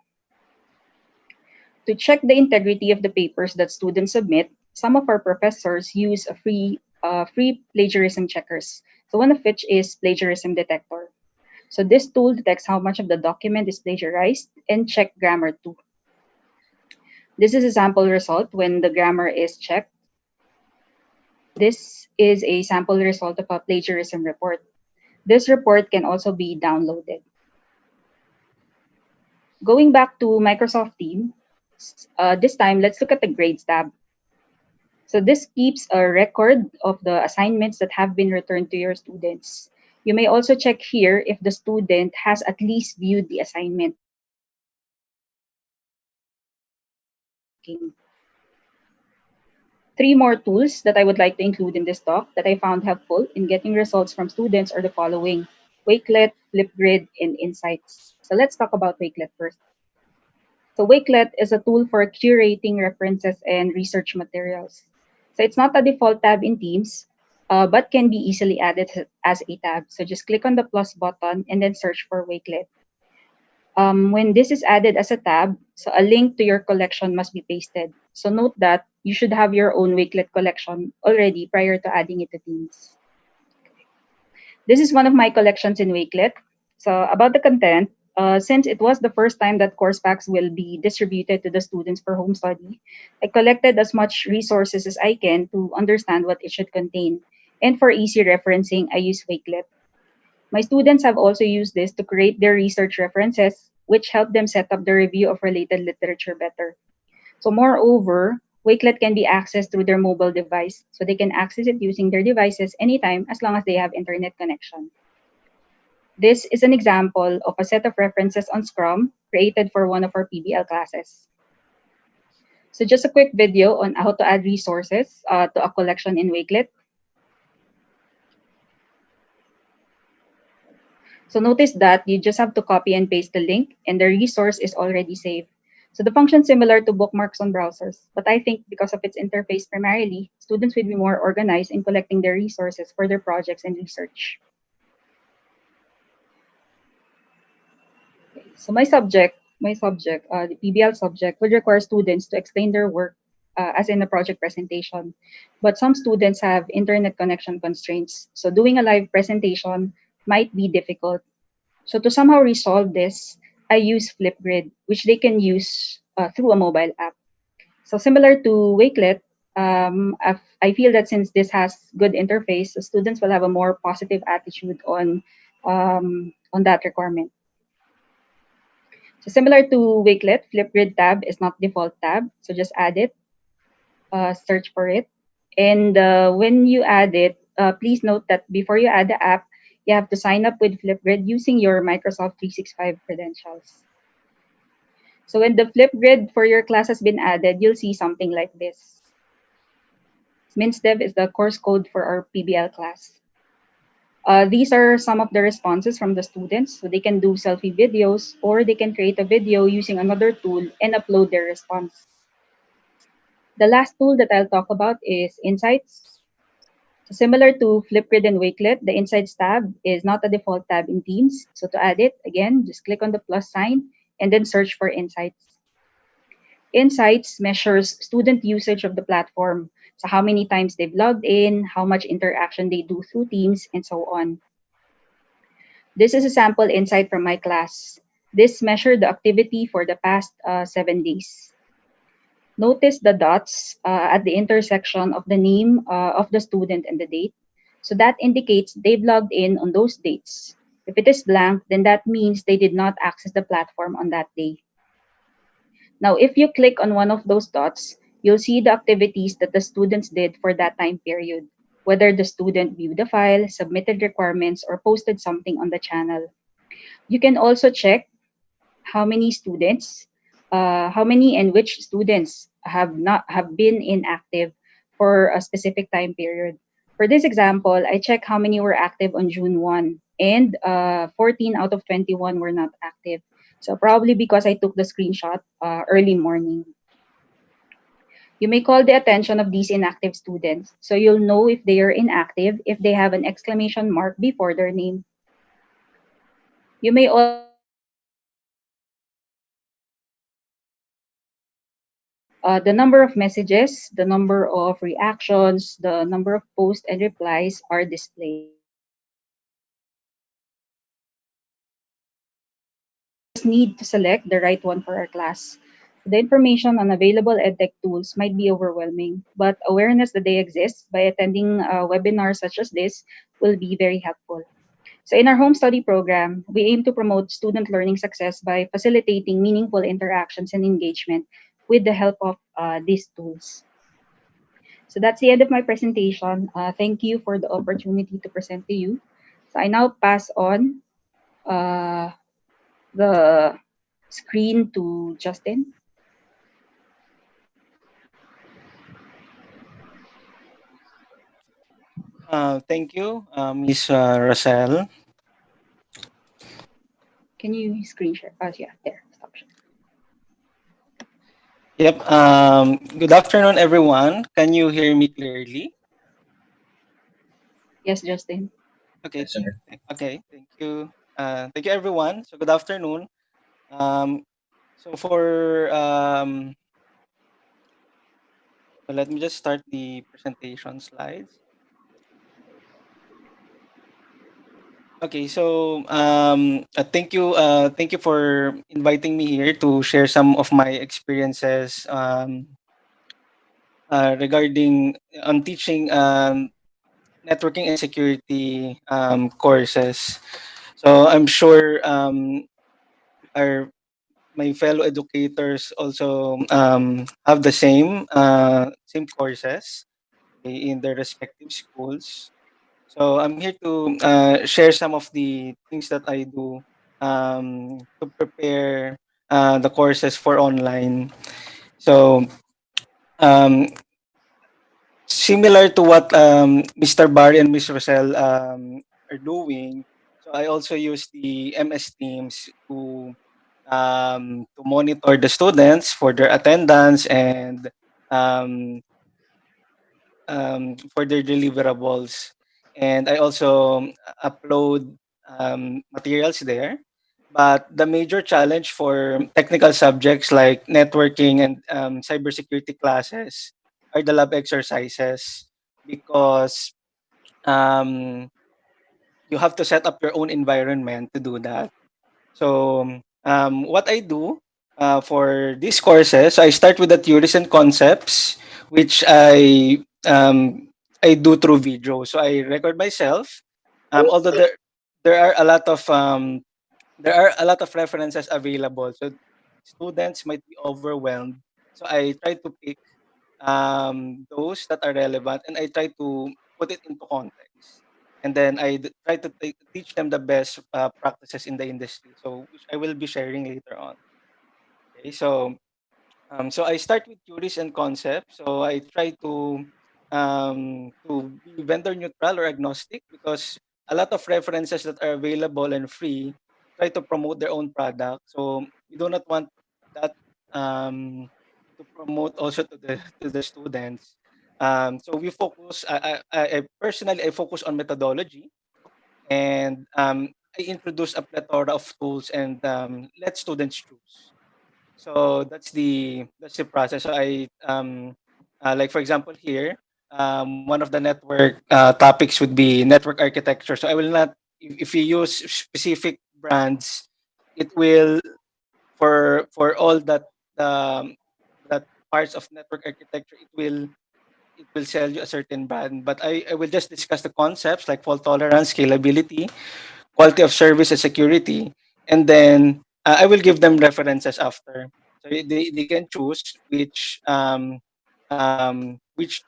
To check the integrity of the papers that students submit, some of our professors use a free plagiarism checkers. So one of which is plagiarism detector. So this tool detects how much of the document is plagiarized and check grammar too. This is a sample result when the grammar is checked. This is a sample result of a plagiarism report. This report can also be downloaded. Going back to Microsoft Teams, this time let's look at the Grades tab. So this keeps a record of the assignments that have been returned to your students. You may also check here if the student has at least viewed the assignment. Three more tools that I would like to include in this talk that I found helpful in getting results from students are the following: Wakelet, Flipgrid, and Insights. So let's talk about Wakelet first. So Wakelet is a tool for curating references and research materials. So it's not a default tab in Teams, but can be easily added as a tab. So just click on the plus button and then search for Wakelet. When this is added as a tab, so a link to your collection must be pasted. So note that you should have your own Wakelet collection already prior to adding it to Teams. This is one of my collections in Wakelet. So about the content, since it was the first time that course packs will be distributed to the students for home study, I collected as much resources as I can to understand what it should contain. And for easy referencing, I use Wakelet. My students have also used this to create their research references, which help them set up the review of related literature better. So moreover, Wakelet can be accessed through their mobile device, so they can access it using their devices anytime as long as they have internet connection. This is an example of a set of references on SCRUM created for one of our PBL classes. So just a quick video on how to add resources to a collection in Wakelet. So notice that you just have to copy and paste the link and the resource is already saved. So the function is similar to bookmarks on browsers, but I think because of its interface primarily, students will be more organized in collecting their resources for their projects and research. Okay, so my subject, the PBL subject, would require students to explain their work as in a project presentation. But some students have internet connection constraints, so doing a live presentation might be difficult. So to somehow resolve this, I use Flipgrid, which they can use through a mobile app. So similar to Wakelet, I feel that since this has good interface, the students will have a more positive attitude on that requirement. So similar to Wakelet, Flipgrid tab is not default tab, so just add it, search for it, and when you add it, please note that before you add the app, you have to sign up with Flipgrid using your Microsoft 365 credentials. So when the Flipgrid for your class has been added, you'll see something like this. MinSdev is the course code for our PBL class. These are some of the responses from the students. So they can do selfie videos or they can create a video using another tool and upload their response. The last tool that I'll talk about is Insights. So similar to Flipgrid and Wakelet, the Insights tab is not a default tab in Teams. So to add it, again, just click on the plus sign and then search for Insights. Insights measures student usage of the platform. So how many times they've logged in, how much interaction they do through Teams, and so on. This is a sample insight from my class. This measured the activity for the past 7 days. Notice the dots at the intersection of the name of the student and the date. So that indicates they've logged in on those dates. If it is blank, then that means they did not access the platform on that day. Now, if you click on one of those dots, you'll see the activities that the students did for that time period, whether the student viewed the file, submitted requirements, or posted something on the channel. You can also check how many students, how many and which students have been inactive for a specific time period. For this example, I check how many were active on June 1, and 14 out of 21 were not active. So probably because I took the screenshot early morning. You may call the attention of these inactive students, so you'll know if they are inactive if they have an exclamation mark before their name. You may also the number of messages, the number of reactions, the number of posts and replies are displayed. Just need to select the right one for our class. The information on available edtech tools might be overwhelming, but awareness that they exist by attending webinars such as this will be very helpful. So in our home study program, we aim to promote student learning success by facilitating meaningful interactions and engagement with the help of these tools. So that's the end of my presentation. Thank you for the opportunity to present to you. So I now pass on uh, the screen to Justin. Thank you, Miss Rosel. Can you screen share? Oh, yeah, there. Stop share. Yep. Good afternoon, everyone. Can you hear me clearly? Yes, Justin. Okay. Okay. Thank you, everyone. So, good afternoon. Um, so let me just start the presentation slides. Okay. So, thank you for inviting me here to share some of my experiences regarding on teaching networking and security courses. So I'm sure our my fellow educators also have the same courses in their respective schools. So I'm here to share some of the things that I do to prepare the courses for online. So um, similar to what Mr. Barry and Miss Rosel are doing, so I also use the MS Teams to monitor the students for their attendance and um, for their deliverables. And I also upload materials there. But the major challenge for technical subjects like networking and cybersecurity classes are the lab exercises because um, you have to set up your own environment to do that. So, what I do for these courses, I start with the theories and concepts, which I do through video. So I record myself. Although there are a lot of references available, so students might be overwhelmed. So I try to pick those that are relevant, and I try to put it into context. And then try to teach them the best practices in the industry, so which I will be sharing later on. Okay, so I start with theories and concepts. So I try to be vendor neutral or agnostic because a lot of references that are available and free try to promote their own product. So we do not want that to promote also to the students. So we focus. I personally I focus on methodology, and I introduce a plethora of tools and let students choose. So that's the process. So like for example here, one of the network topics would be network architecture. So I will not if you use specific brands, it will for all that parts of network architecture, it will sell you a certain brand. But I will just discuss the concepts like fault tolerance, scalability, quality of service, and security, and then I will give them references after, so they can choose which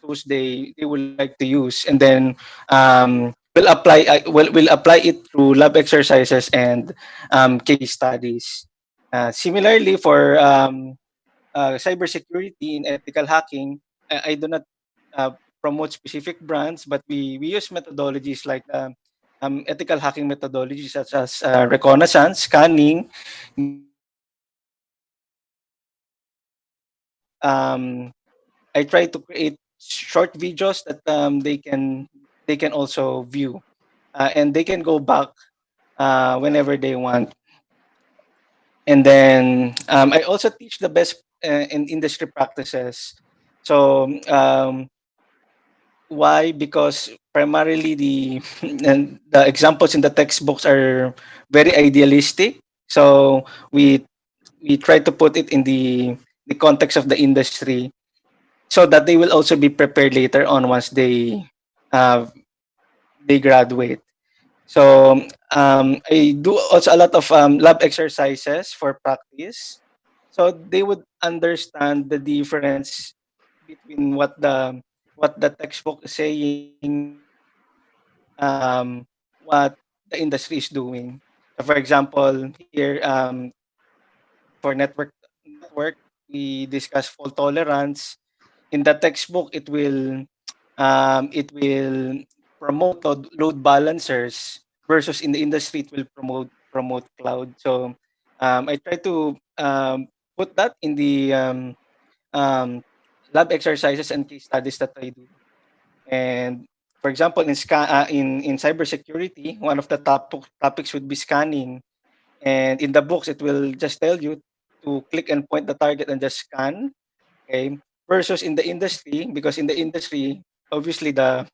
tools they would like to use, and then will apply it through lab exercises and case studies. Similarly, for cybersecurity and ethical hacking, I do not promote specific brands, but we use methodologies like ethical hacking methodologies such as reconnaissance, scanning, I try to create short videos that they can also view, and they can go back whenever they want. And then I also teach the best in industry practices. So why? Because primarily and the examples in the textbooks are very idealistic. So we try to put it in the context of the industry, so that they will also be prepared later on once uh, they graduate. So I do also a lot of lab exercises for practice, so they would understand the difference between what the textbook is saying what the industry is doing. So for example, here for network, we discuss fault tolerance. In the textbook, it will promote load balancers, versus in the industry it will promote cloud. So I try to put that in the um, lab exercises and case studies that I do. And for example, in cybersecurity, one of the topics would be scanning. And in the books, it will just tell you to click and point the target and just scan. Okay, versus in the industry, because in the industry, obviously the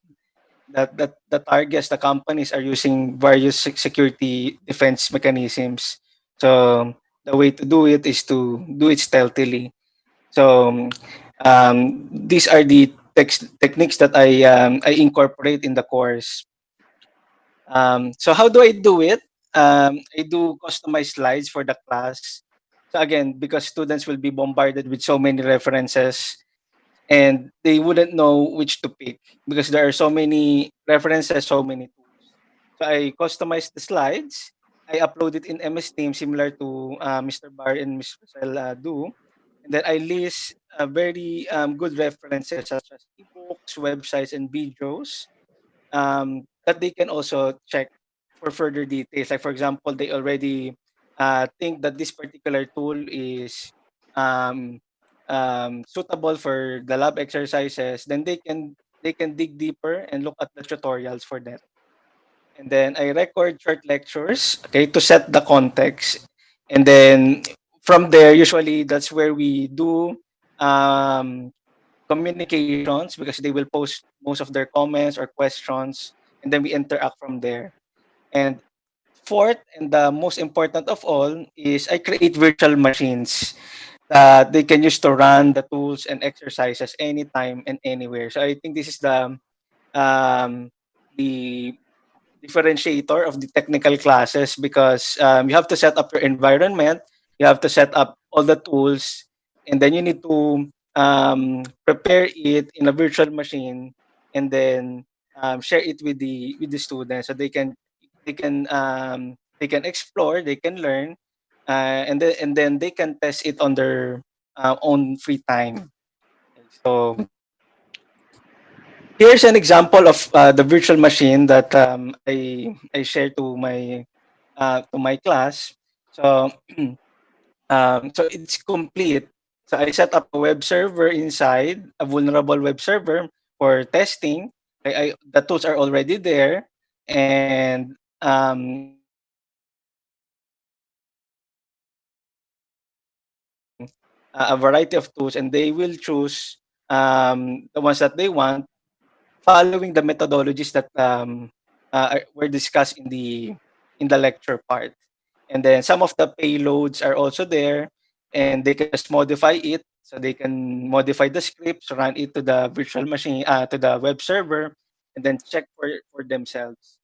targets, the companies are using various security defense mechanisms. So the way to do it is to do it stealthily. So these are the techniques that I incorporate in the course. So how do I do it? I do customized slides for the class. So again, because students will be bombarded with so many references, and they wouldn't know which to pick because there are so many references, so many tools. So I customized the slides. I upload it in MS Teams, similar to Mr. Bar and Ms. Rosel do. And then I list very good references such as ebooks, websites, and videos that they can also check for further details. Like for example, they already think that this particular tool is um, suitable for the lab exercises, then they can dig deeper and look at the tutorials for that. And then I record short lectures, okay, to set the context. And then from there, usually that's where we do um, communications, because they will post most of their comments or questions, and then we interact from there. And fourth, and the most important of all, is I create virtual machines that they can use to run the tools and exercises anytime and anywhere. So I think this is um, the differentiator of the technical classes, because you have to set up your environment, you have to set up all the tools, and then you need to prepare it in a virtual machine, and then share it with the students, so they can explore, they can learn, and then they can test it on their own free time. So here's an example of the virtual machine that I share to my class. So so it's complete. So I set up a web server inside, a vulnerable web server for testing. The tools are already there, and a variety of tools, and they will choose the ones that they want, following the methodologies that were discussed in the lecture part. And then some of the payloads are also there, and they can just modify it. So they can modify the scripts, run it to the virtual machine, to the web server, and then check for themselves.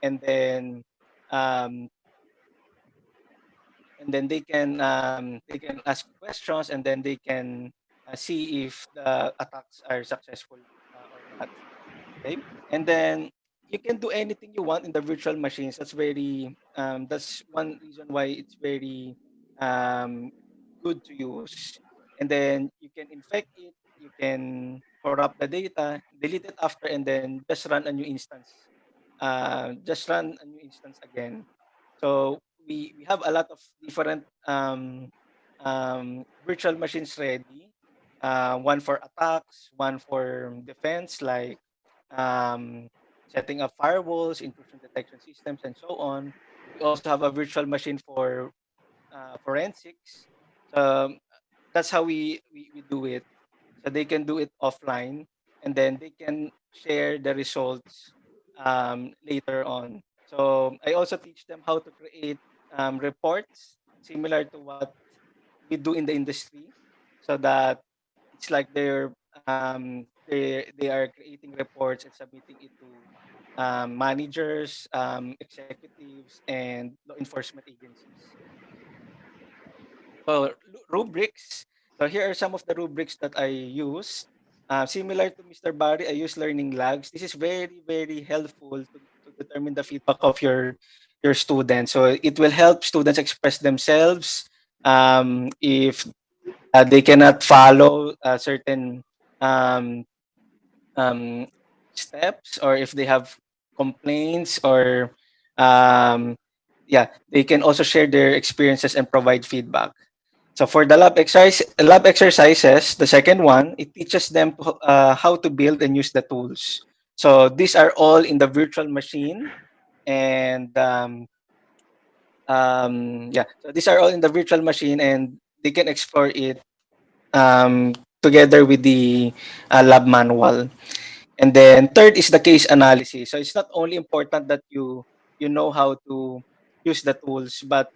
And then um, they can ask questions, and then they can see if the attacks are successful or not. Okay, and then you can do anything you want in the virtual machines. That's one reason why it's very um, good to use. And then you can infect it, you can corrupt the data, delete it after, and then just run a new instance. Just run a new instance again. So we have a lot of different virtual machines ready. One for attacks, one for defense, like um, setting up firewalls, intrusion detection systems, and so on. We also have a virtual machine for forensics. So that's how we do it. So they can do it offline, and then they can share the results later on. So I also teach them how to create reports similar to what we do in the industry, so that it's like they are creating reports and submitting it to managers, executives, and law enforcement agencies. So rubrics. So here are some of the rubrics that I use. Similar to Mr. Barry, I use learning lags. This is very, very helpful to determine the feedback of your students. So it will help students express themselves. If they cannot follow certain um, um, steps, or if they have complaints, or um, yeah, they can also share their experiences and provide feedback. So for the lab exercises, the second one, it teaches them how to build and use the tools. So these are all in the virtual machine, and yeah, so these are all in the virtual machine, and they can explore it um, together with the lab manual. And then third is the case analysis. So it's not only important that you know how to use the tools, but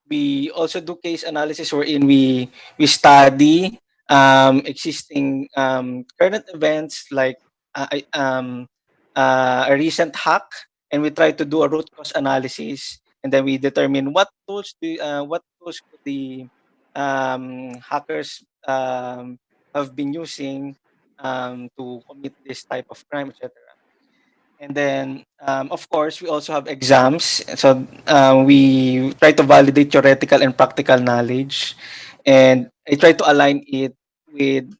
we also do case analysis wherein we study existing current events, like a recent hack, and we try to do a root cause analysis, and then we determine what tools could the hackers have been using to commit this type of crime, etc. And then, of course, we also have exams. So we try to validate theoretical and practical knowledge, and I try to align it with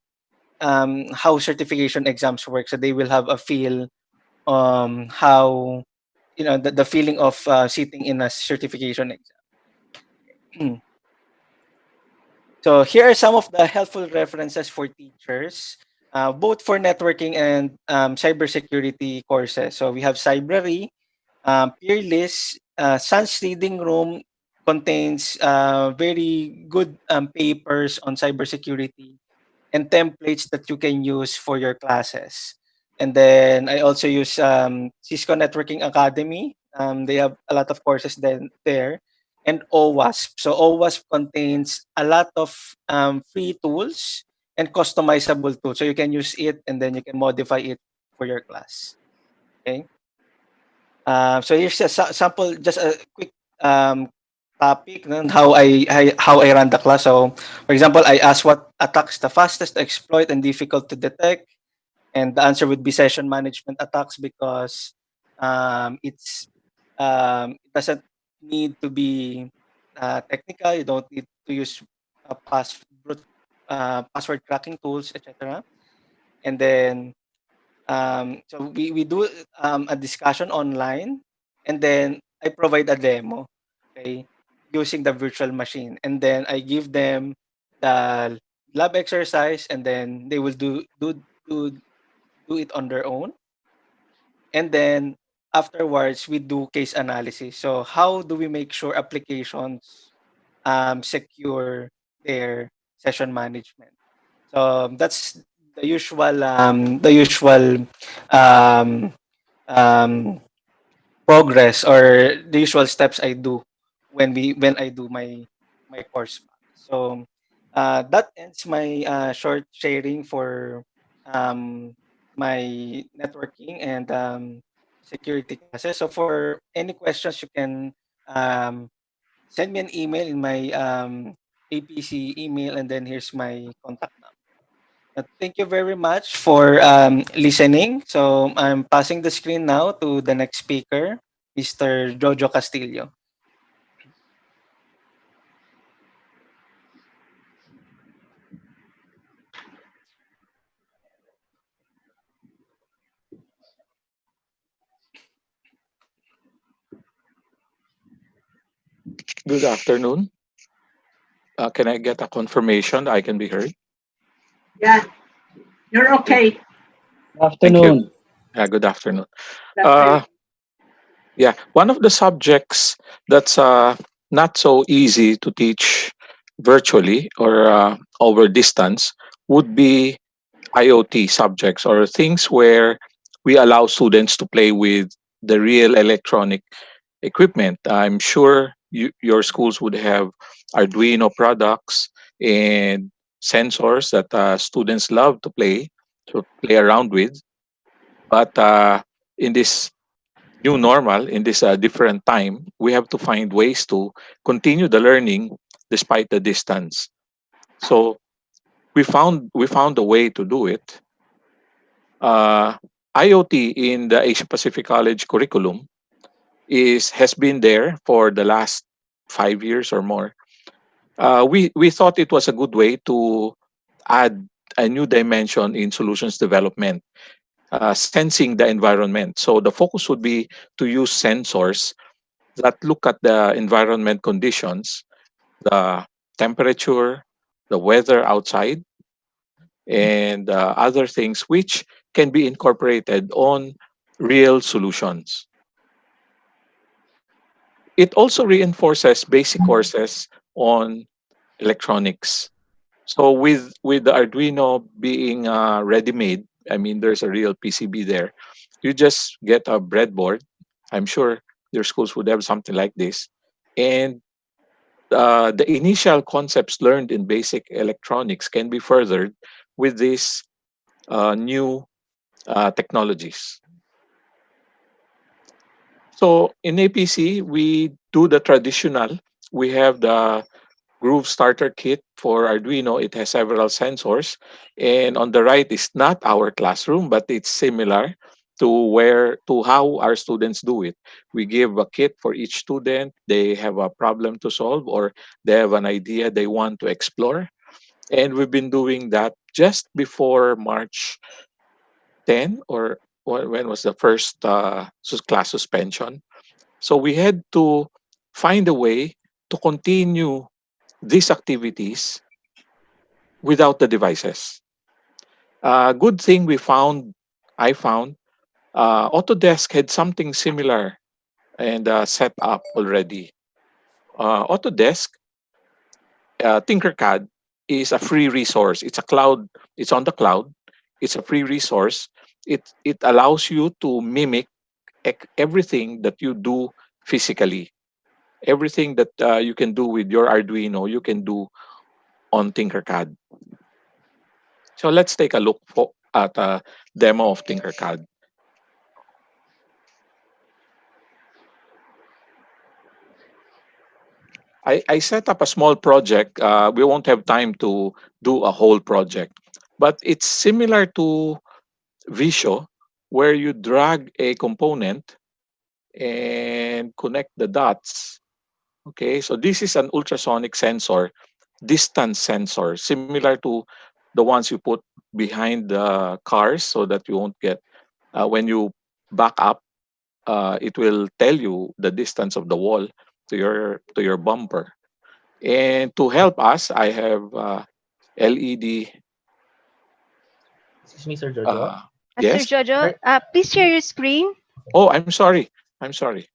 how certification exams work. So they will have a feel how the feeling of sitting in a certification exam. So here are some of the helpful references for teachers, both for networking and cybersecurity courses. So we have Cybrary, Peerless, Sun's Reading Room contains very good papers on cybersecurity and templates that you can use for your classes. And then I also use Cisco Networking Academy. They have a lot of courses there. And OWASP. So OWASP contains a lot of free tools and customizable tools. So you can use it, and then you can modify it for your class. Okay. So here's a sample, just a quick topic on how I run the class. So, for example, I ask what attacks the fastest to exploit and difficult to detect, and the answer would be session management attacks, because it doesn't need to be technical. You don't need to use password cracking tools, etc. And then so we do a discussion online, and then I provide a demo, okay, using the virtual machine. And then I give them the lab exercise, and then they will do it on their own. And then afterwards, we do case analysis. So how do we make sure applications secure their session management? So that's the usual um, um, progress, or the usual steps I do when I do my course. So that ends my short sharing for um, my networking and security classes. So for any questions, you can um, send me an email in my APC email, and then here's my contact number. Thank you very much for listening. So I'm passing the screen now to the next speaker, Mr. Jojo Castillo. Good afternoon. Can I get a confirmation that I can be heard? Yeah, you're okay. Thank you. Afternoon. Good afternoon. That's Uh, yeah, one of the subjects that's not so easy to teach virtually or over distance would be IoT subjects or things where we allow students to play with the real electronic equipment. I'm sure your schools would have Arduino products and sensors that students love to play around with. But in this new normal, in this different time, we have to find ways to continue the learning despite the distance. So we found a way to do it. Uh, IoT in the Asia Pacific College curriculum is has been there for the last 5 years or more. We thought it was a good way to add a new dimension in solutions development, sensing the environment. So the focus would be to use sensors that look at the environment conditions, the temperature, the weather outside, and other things which can be incorporated on real solutions. It also reinforces basic courses on electronics. So with the Arduino being ready-made, I mean there's a real PCB there. You just get a breadboard. I'm sure your schools would have something like this, and the initial concepts learned in basic electronics can be furthered with these new technologies. So in APC, we do the traditional. We have the Groove Starter Kit for Arduino. It has several sensors. And on the right is not our classroom, but it's similar to how our students do it. We give a kit for each student. They have a problem to solve or they have an idea they want to explore. And we've been doing that just before March 10 or when was the first class suspension. So we had to find a way to continue these activities without the devices. Good thing I found, Autodesk had something similar and set up already. Autodesk, Tinkercad is a free resource. It's a cloud. It's on the cloud. It's a free resource. It allows you to mimic everything that you do physically. Everything that you can do with your Arduino, you can do on Tinkercad. So let's take a look at a demo of Tinkercad. I set up a small project. We won't have time to do a whole project, but it's similar to Visio, where you drag a component and connect the dots. Okay, so this is an ultrasonic sensor, distance sensor, similar to the ones you put behind the cars so that you won't get, when you back up, it will tell you the distance of the wall to your bumper. And to help us, I have LED. Excuse me, Sir Jojo. Uh, Sir yes. Jojo, Are, please share your screen. Oh, I'm sorry. I'm sorry.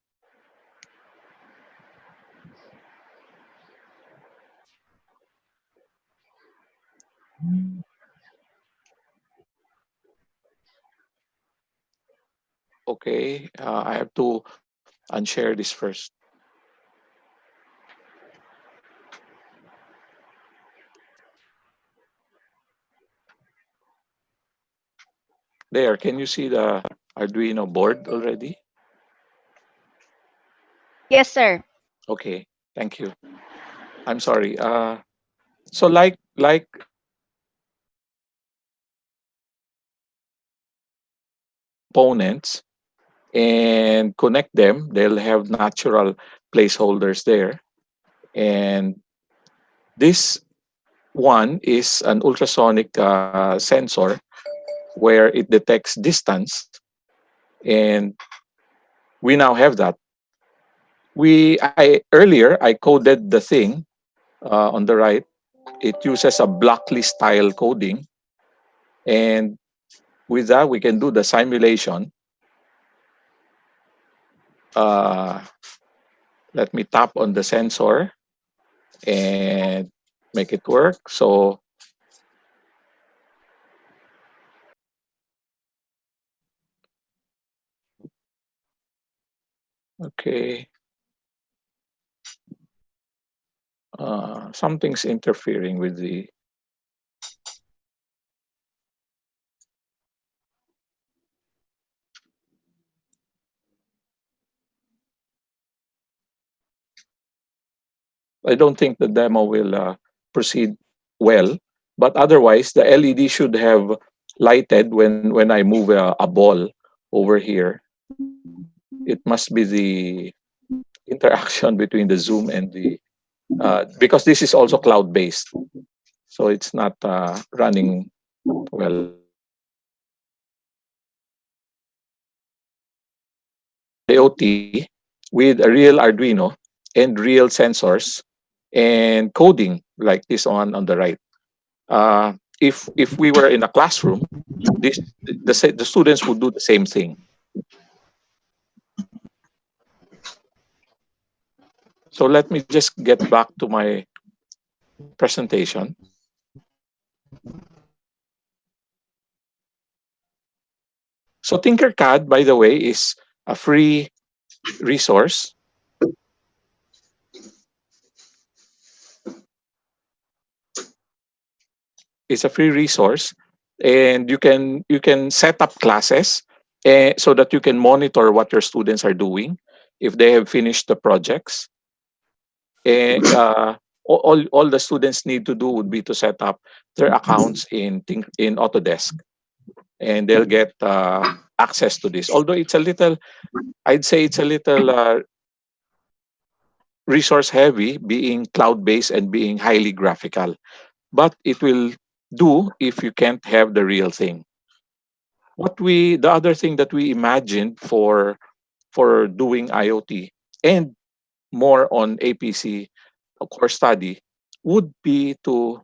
Okay. I have to unshare this first. There, can you see the Arduino board already? Yes, sir. Okay, thank you. I'm sorry. So like components and connect them, they'll have natural placeholders there. And this one is an ultrasonic sensor where it detects distance, and we now have that. We I earlier I coded the thing on the right. It uses a Blockly style coding, and with that we can do the simulation. Uh, Let me tap on the sensor and make it work. So okay, something's interfering with the. I don't think the demo will proceed well, but otherwise the LED should have lighted when I move a ball over here. It must be the interaction between the Zoom and the because this is also cloud based, so it's not running well. IoT with a real Arduino and real sensors and coding like this one on the right. If we were in a classroom, this the students would do the same thing. So let me just get back to my presentation. So Tinkercad, by the way, is a free resource. It's a free resource, and you can set up classes so that you can monitor what your students are doing if they have finished the projects. And all the students need to do would be to set up their accounts in Autodesk, and they'll get access to this. Although it's a little, I'd say it's a little resource heavy, being cloud based and being highly graphical, but it will do if you can't have the real thing. The other thing that we imagined for doing IoT and more on APC course study would be to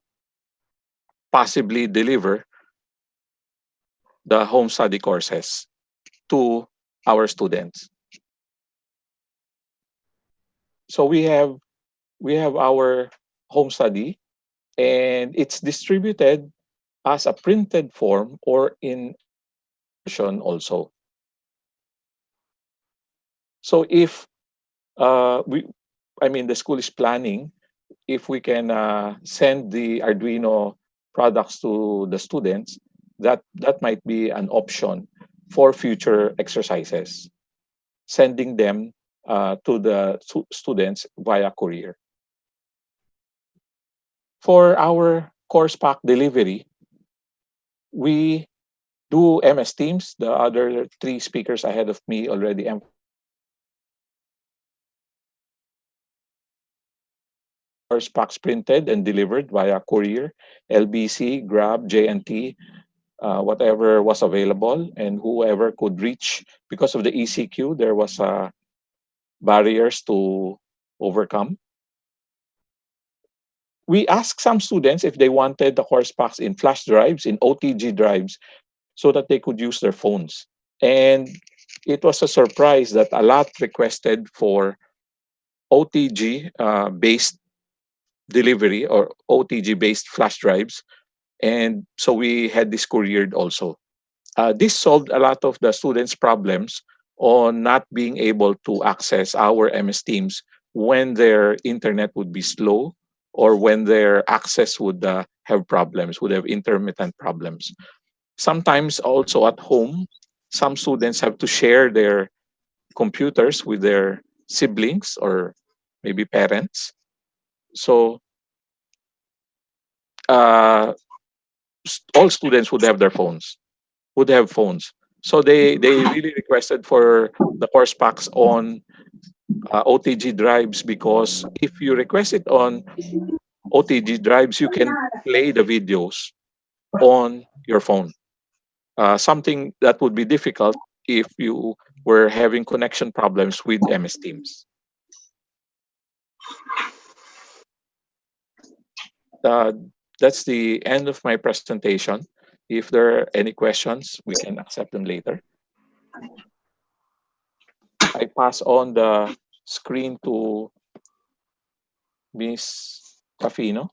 possibly deliver the home study courses to our students. So we have our home study, and it's distributed as a printed form or in version also. So if we I mean the school is planning if we can send the Arduino products to the students, that might be an option for future exercises, sending them to the students via courier. For our course pack delivery, we do MS Teams. The other three speakers ahead of me already course packs printed and delivered via courier, LBC, Grab, JNT, whatever was available and whoever could reach. Because of the ECQ, there was barriers to overcome. We asked some students if they wanted the course packs in flash drives, in OTG drives, so that they could use their phones. And it was a surprise that a lot requested for OTG based delivery or OTG based flash drives. And so we had this couriered also. This solved a lot of the students' problems on not being able to access our MS Teams when their internet would be slow or when their access would have problems, would have intermittent problems. Sometimes also at home, some students have to share their computers with their siblings or maybe parents. So uh, all students would have their phones, would have phones. So they really requested for the course packs on OTG drives, because if you request it on OTG drives, you can play the videos on your phone. Something that would be difficult if you were having connection problems with MS Teams. Uh, that's the end of my presentation. If there are any questions, we can accept them later. I pass on the screen to Miss Tafino.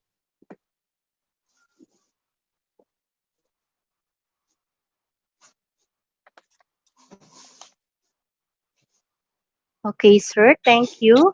Okay, sir. Thank you.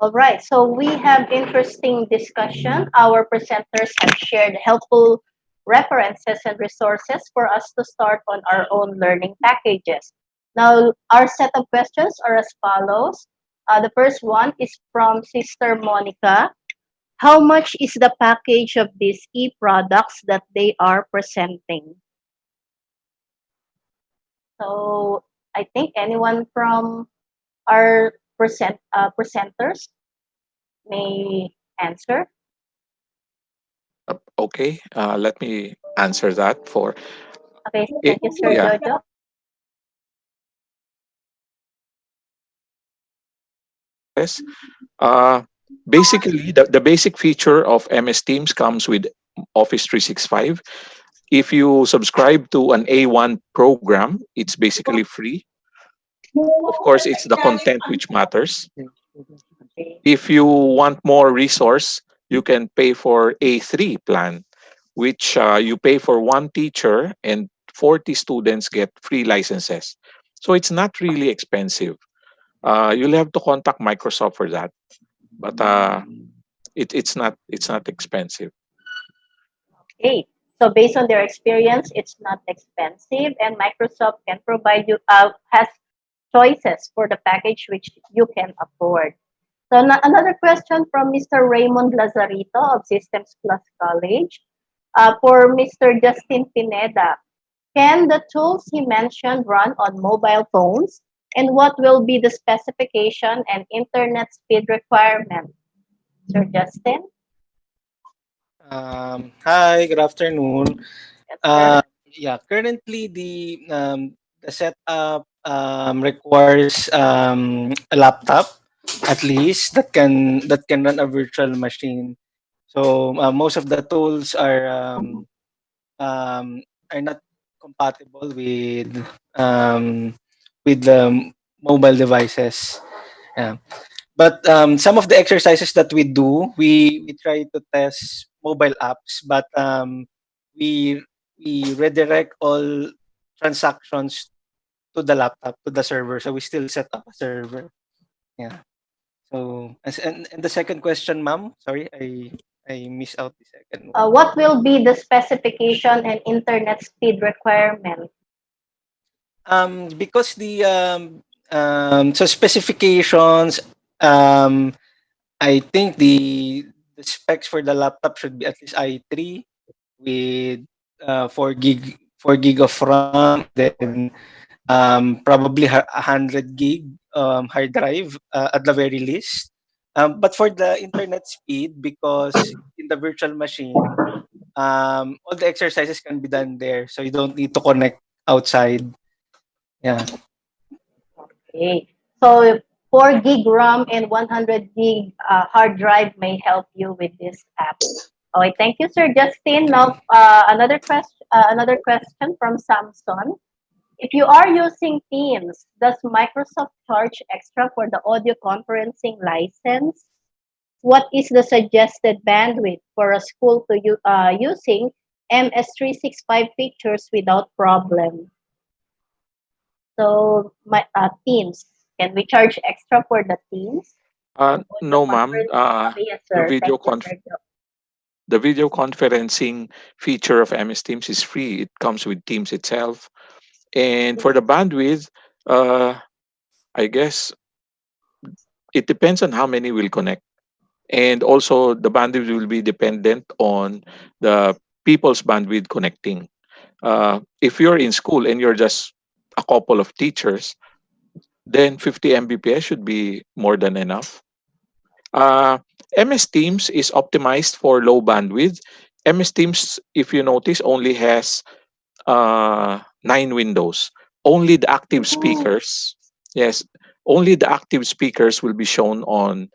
All right. So we have interesting discussion. Our presenters have shared helpful references and resources for us to start on our own learning packages. Now, our set of questions are as follows. The first one is from Sister Monica. How much is the package of these e-products that they are presenting? So I think anyone from our presenters may answer. Okay, let me answer that for Okay, it. thank you, Sir Yeah, Jojo. yes. Uh, Basically, the basic feature of MS Teams comes with Office 365. If you subscribe to an A1 program, it's basically free. Of course, it's the content which matters. Okay. If you want more resource, you can pay for A3 plan, which you pay for one teacher and 40 students get free licenses. So it's not really expensive. You'll have to contact Microsoft for that, but it's not expensive. Okay. So based on their experience, it's not expensive, and Microsoft can provide you has choices for the package which you can afford. So another question from Mr. Raymond Lazarito of Systems Plus College. For Mr. Justin Pineda, can the tools he mentioned run on mobile phones? And what will be the specification and internet speed requirement? Sir Justin? Hi, good afternoon. Yes, sir. Uh, yeah, currently the setup requires a laptop at least that can run a virtual machine. So most of the tools um, are not compatible um, with the mobile devices. Yeah. But some of the exercises that we do, we try to test mobile apps, but we we redirect all transactions to the laptop, to the server. So we still set up a server. Yeah. So and the second question, ma'am, sorry, I missed out the second one. What will be the specification and internet speed requirement? Because so specifications, um I think the specs for the laptop should be at least i3 with 4 gig of RAM, and then probably 100 gig hard drive at the very least. But for the internet speed, because in the virtual machine, all the exercises can be done there, so you don't need to connect outside. Yeah. Okay. So 4 gig RAM and 100 gig hard drive may help you with this app. Okay, thank you, Sir Justin. Now, another question from Samson. If you are using Teams, does Microsoft charge extra for the audio conferencing license? What is the suggested bandwidth for a school to using MS365 features without problem? So, my Teams, can we charge extra for the Teams? No, ma'am. Yes, The sir. video Thank you, conf sir. the video conferencing feature of MS Teams is free. It comes with Teams itself. And for the bandwidth, uh, I guess it depends on how many will connect. And also the bandwidth will be dependent on the people's bandwidth connecting. If you're in school and you're just a couple of teachers, then 50 Mbps should be more than enough. Uh, MS Teams is optimized for low bandwidth. MS Teams, if you notice, only has 9 windows. Only the active Oh, speakers, yes, only the active speakers will be shown on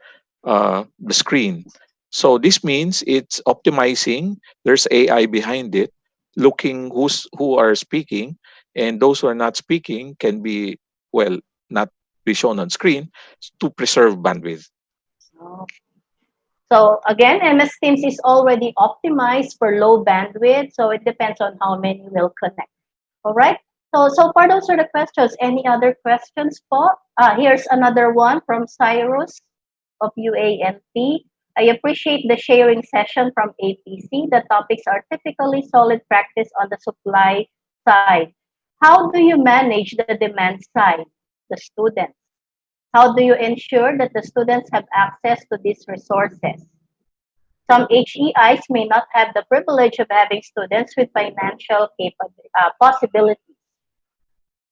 the screen. So this means it's optimizing. There's AI behind it, looking who are speaking, and those who are not speaking can be, well, not be shown on screen to preserve bandwidth. no. So again, MS Teams is already optimized for low bandwidth, so it depends on how many will connect. All right. So far those are the questions. Any other questions po? Here's another one from Cyrus of UANP. I appreciate the sharing session from APC. The topics are typically solid practice on the supply side. How do you manage the demand side, the students? How do you ensure that the students have access to these resources? Some HEIs may not have the privilege of having students with financial possibilities.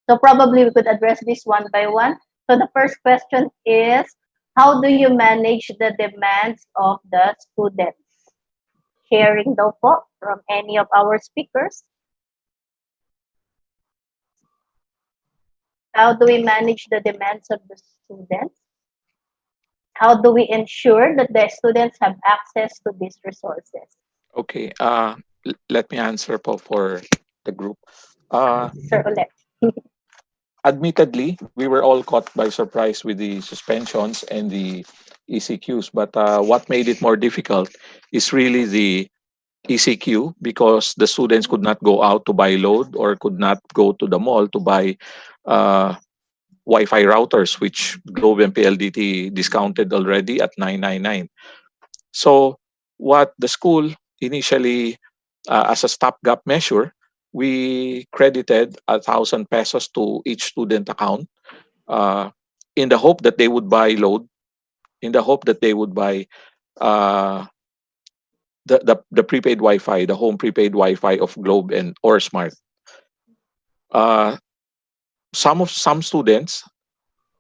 So probably we could address this one by one. So the first question is, how do you manage the demands of the students? Sharing daw po from any of our speakers. How do we manage the demands of the students? How do we ensure that the students have access to these resources? Okay, let me answer for the group. Uh, Sir Ulit. Admittedly, we were all caught by surprise with the suspensions and the ECQs, but what made it more difficult is really the ECQ because the students could not go out to buy load or could not go to the mall to buy uh, Wi-Fi routers, which Globe and PLDT discounted already at 999. So what the school initially, as a stopgap measure, we credited 1,000 pesos to each student account uh, in the hope that they would buy load, in the hope that they would buy uh, the prepaid Wi-Fi, the home prepaid Wi-Fi of Globe and or Smart. Uh, some students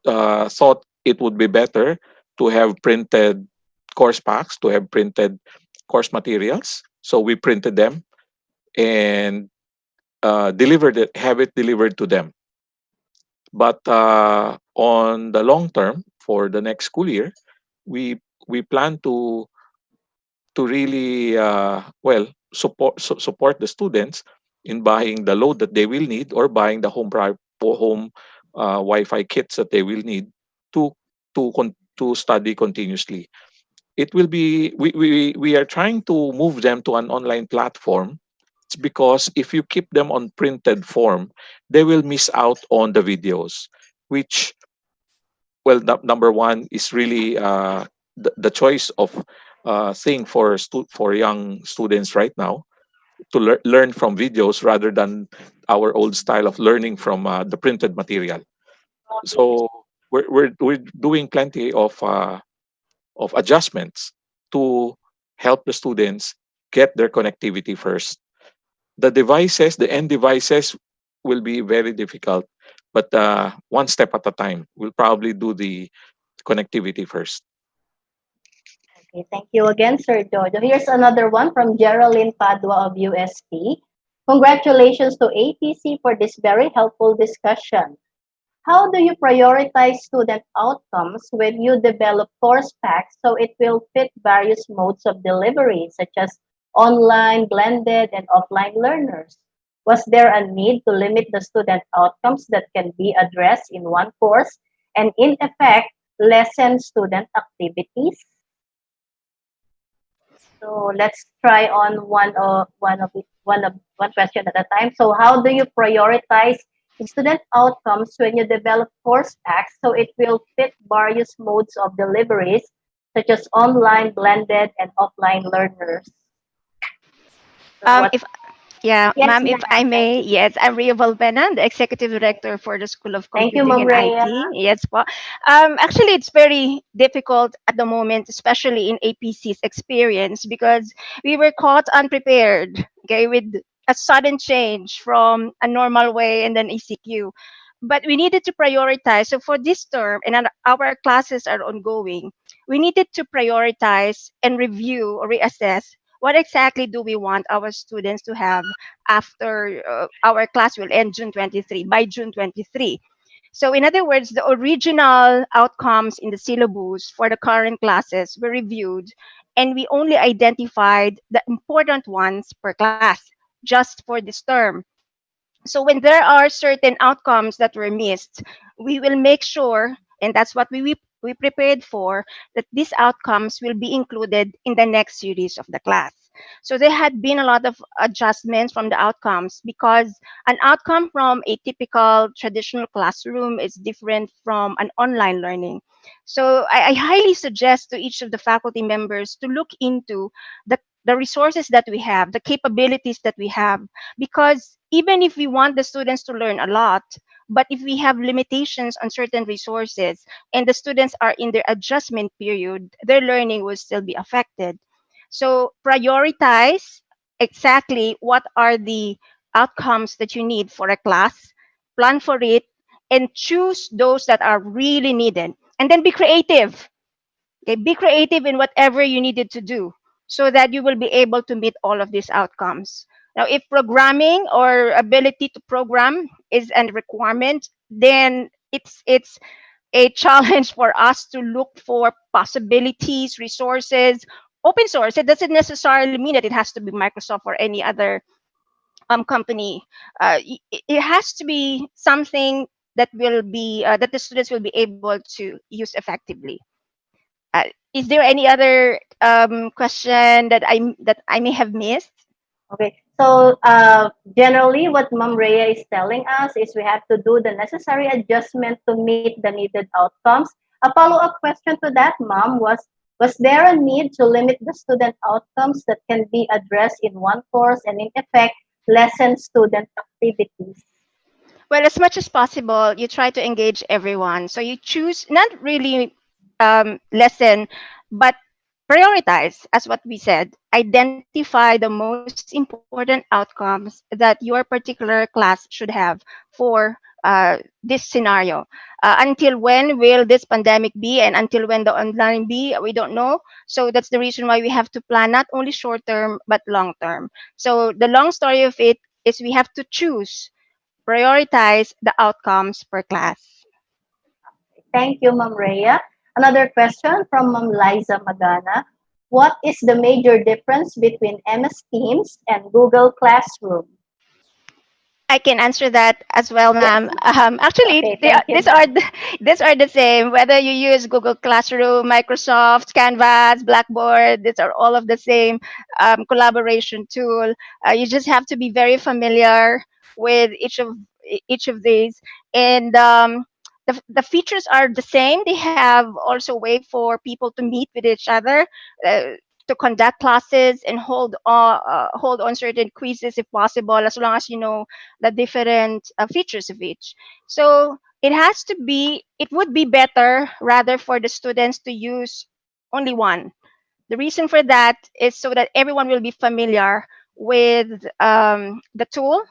thought it would be better to have printed course packs, to have printed course materials. So we printed them and delivered it, have it delivered to them. But on the long term, for the next school year, we plan to really support the students in buying the load that they will need or buying the home Wi-Fi kits that they will need to to study continuously. It will be we are trying to move them to an online platform. It's because if you keep them on printed form, they will miss out on the videos, which, well, number one is really the choice of thing for for young students right now to learn from videos rather than our old style of learning from the printed material. So we're doing plenty of adjustments to help the students get their connectivity first. The devices, the end devices, will be very difficult, but one step at a time. We'll probably do the connectivity first. Okay, thank you again, Sir Jojo. Here's another one from Geraldine Padua of USP. Congratulations to APC for this very helpful discussion. How do you prioritize student outcomes when you develop course packs so it will fit various modes of delivery, such as online, blended, and offline learners? Was there a need to limit the student outcomes that can be addressed in one course and, in effect, lessen student activities? So let's try on one question at a time. So how do you prioritize student outcomes when you develop course packs so it will fit various modes of deliveries, such as online, blended, and offline learners. So what? If Yeah, Yes, ma'am, if I ma'am. Thank may, you. yes, I'm Ria Valbena, the Executive Director for the School of Thank you, Computing Ma'am and Rhea. IT. Yes, po. Actually, it's very difficult at the moment, especially in APC's experience, because we were caught unprepared, okay, with a sudden change from a normal way and then ECQ. But we needed to prioritize. So for this term, and our classes are ongoing, we needed to prioritize and review or reassess what exactly do we want our students to have after our class will end June 23, by June 23. So in other words, the original outcomes in the syllabus for the current classes were reviewed, and we only identified the important ones per class just for this term. So when there are certain outcomes that were missed, we will make sure, and that's what we prepared for, that these outcomes will be included in the next series of the class. So there had been a lot of adjustments from the outcomes, because an outcome from a typical traditional classroom is different from an online learning. So I highly suggest to each of the faculty members to look into the resources that we have, the capabilities that we have, because even if we want the students to learn a lot, but if we have limitations on certain resources and the students are in their adjustment period, their learning will still be affected. So prioritize exactly what are the outcomes that you need for a class, plan for it, and choose those that are really needed. And then be creative. Okay, be creative in whatever you needed to do so that you will be able to meet all of these outcomes. Now, if programming or ability to program is a requirement, then it's a challenge for us to look for possibilities, resources, open source. It doesn't necessarily mean that it has to be Microsoft or any other company. It has to be something that will be that the students will be able to use effectively. Is there any other question that I may have missed? Okay. So generally, what Ma'am Rhea is telling us is we have to do the necessary adjustment to meet the needed outcomes. A follow-up question to that, Ma'am, was there a need to limit the student outcomes that can be addressed in one course and in effect lessen student activities? Well, as much as possible, you try to engage everyone. So you choose not really lesson, but prioritize, as what we said. Identify the most important outcomes that your particular class should have for this scenario. Until when will this pandemic be, and until when the online be, we don't know. So that's the reason why we have to plan not only short term but long term. So the long story of it is we have to choose, prioritize the outcomes per class. Thank you, Ma'am Rhea. Another question from Ma'am Liza Magana. What is the major difference between MS Teams and Google Classroom? I can answer that as well, Yes. ma'am. Actually, Okay, thank you, these are ma'am. these are the same. Whether you use Google Classroom, Microsoft, Canvas, Blackboard, these are all of the same collaboration tool. You just have to be very familiar with each of these, and the features are the same. They have also a way for people to meet with each other. To conduct classes and hold on certain quizzes if possible, as long as you know the different features of each. So it would be better rather for the students to use only one. The reason for that is so that everyone will be familiar with the tool,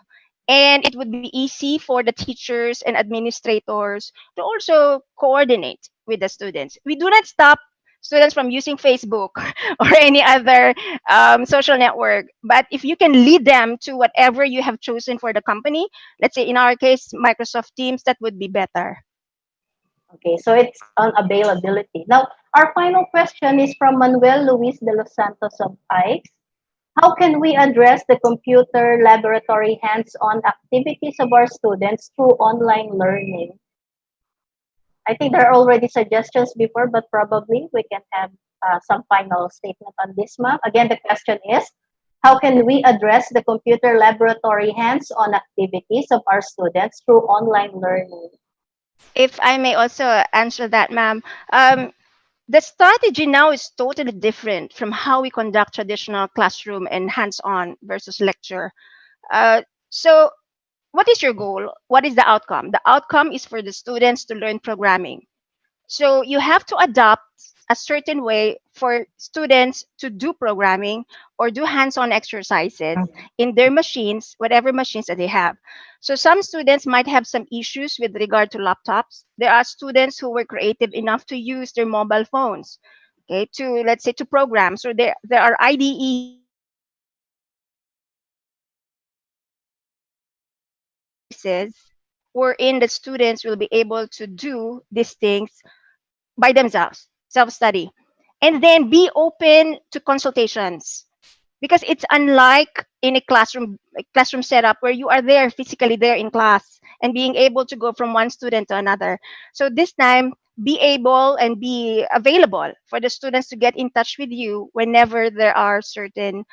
and it would be easy for the teachers and administrators to also coordinate with the students. We do not stop students from using Facebook or any other social network, but if you can lead them to whatever you have chosen for the company, let's say in our case Microsoft Teams, that would be better. Okay, so it's on availability. Now, our final question is from Manuel Luis de los Santos of Pikes. How can we address the computer laboratory hands-on activities of our students through online learning? I think there are already suggestions before, but probably we can have some final statement on this, ma'am. Again, the question is, How can we address the computer laboratory hands-on activities of our students through online learning? If I may also answer that, ma'am. The strategy now is totally different from how we conduct traditional classroom and hands-on versus lecture. So what is your goal? What is the outcome? The outcome is for the students to learn programming. So you have to adopt a certain way for students to do programming or do hands-on exercises in their machines, whatever machines that they have. So some students might have some issues with regard to laptops. There are students who were creative enough to use their mobile phones, okay, to, let's say, to program. So there are IDEs wherein the students will be able to do these things by themselves, self-study, and then be open to consultations, because it's unlike in a classroom setup where you are there physically there in class and being able to go from one student to another. So this time, be able and be available for the students to get in touch with you whenever there are certain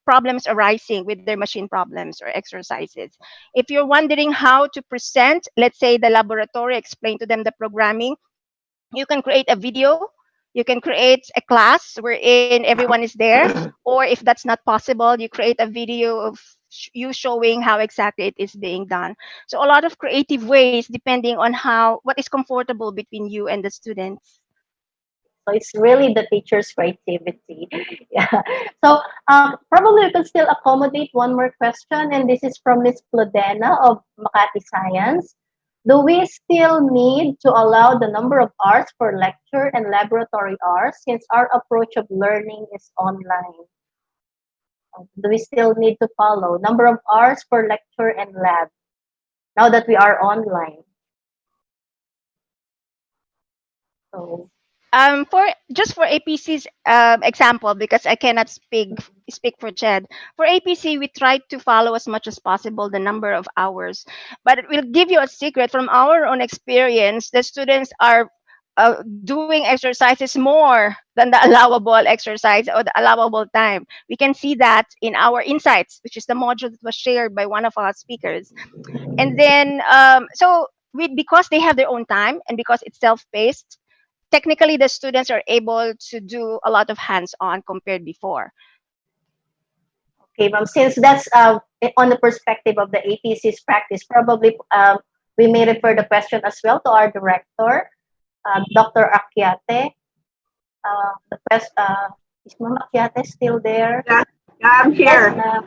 problems arising with their machine problems or exercises. If you're wondering how to present, let's say, the laboratory, explain to them the programming, you can create a video, you can create a class wherein everyone is there, or if that's not possible, you create a video of you showing how exactly it is being done. So a lot of creative ways depending on how what is comfortable between you and the students. So it's really the teacher's creativity. Yeah. So probably we could still accommodate one more question, and this is from Miss Plodena of Makati Science. Do we still need to allow the number of hours for lecture and laboratory hours since our approach of learning is online? Do we still need to follow number of hours for lecture and lab now that we are online? So For just for APC's example, because I cannot speak for Jed. For APC, we try to follow as much as possible the number of hours, but it will give you a secret from our own experience. The students are doing exercises more than the allowable exercise or the allowable time. We can see that in our insights, which is the module that was shared by one of our speakers. And then, because they have their own time and because it's self-paced, technically the students are able to do a lot of hands-on compared before. okay, ma'am, since that's on the perspective of the APC's practice, probably we may refer the question as well to our director, Dr. Akyate. Is Ma'am Akyate still there? Yeah, I'm Yes, here.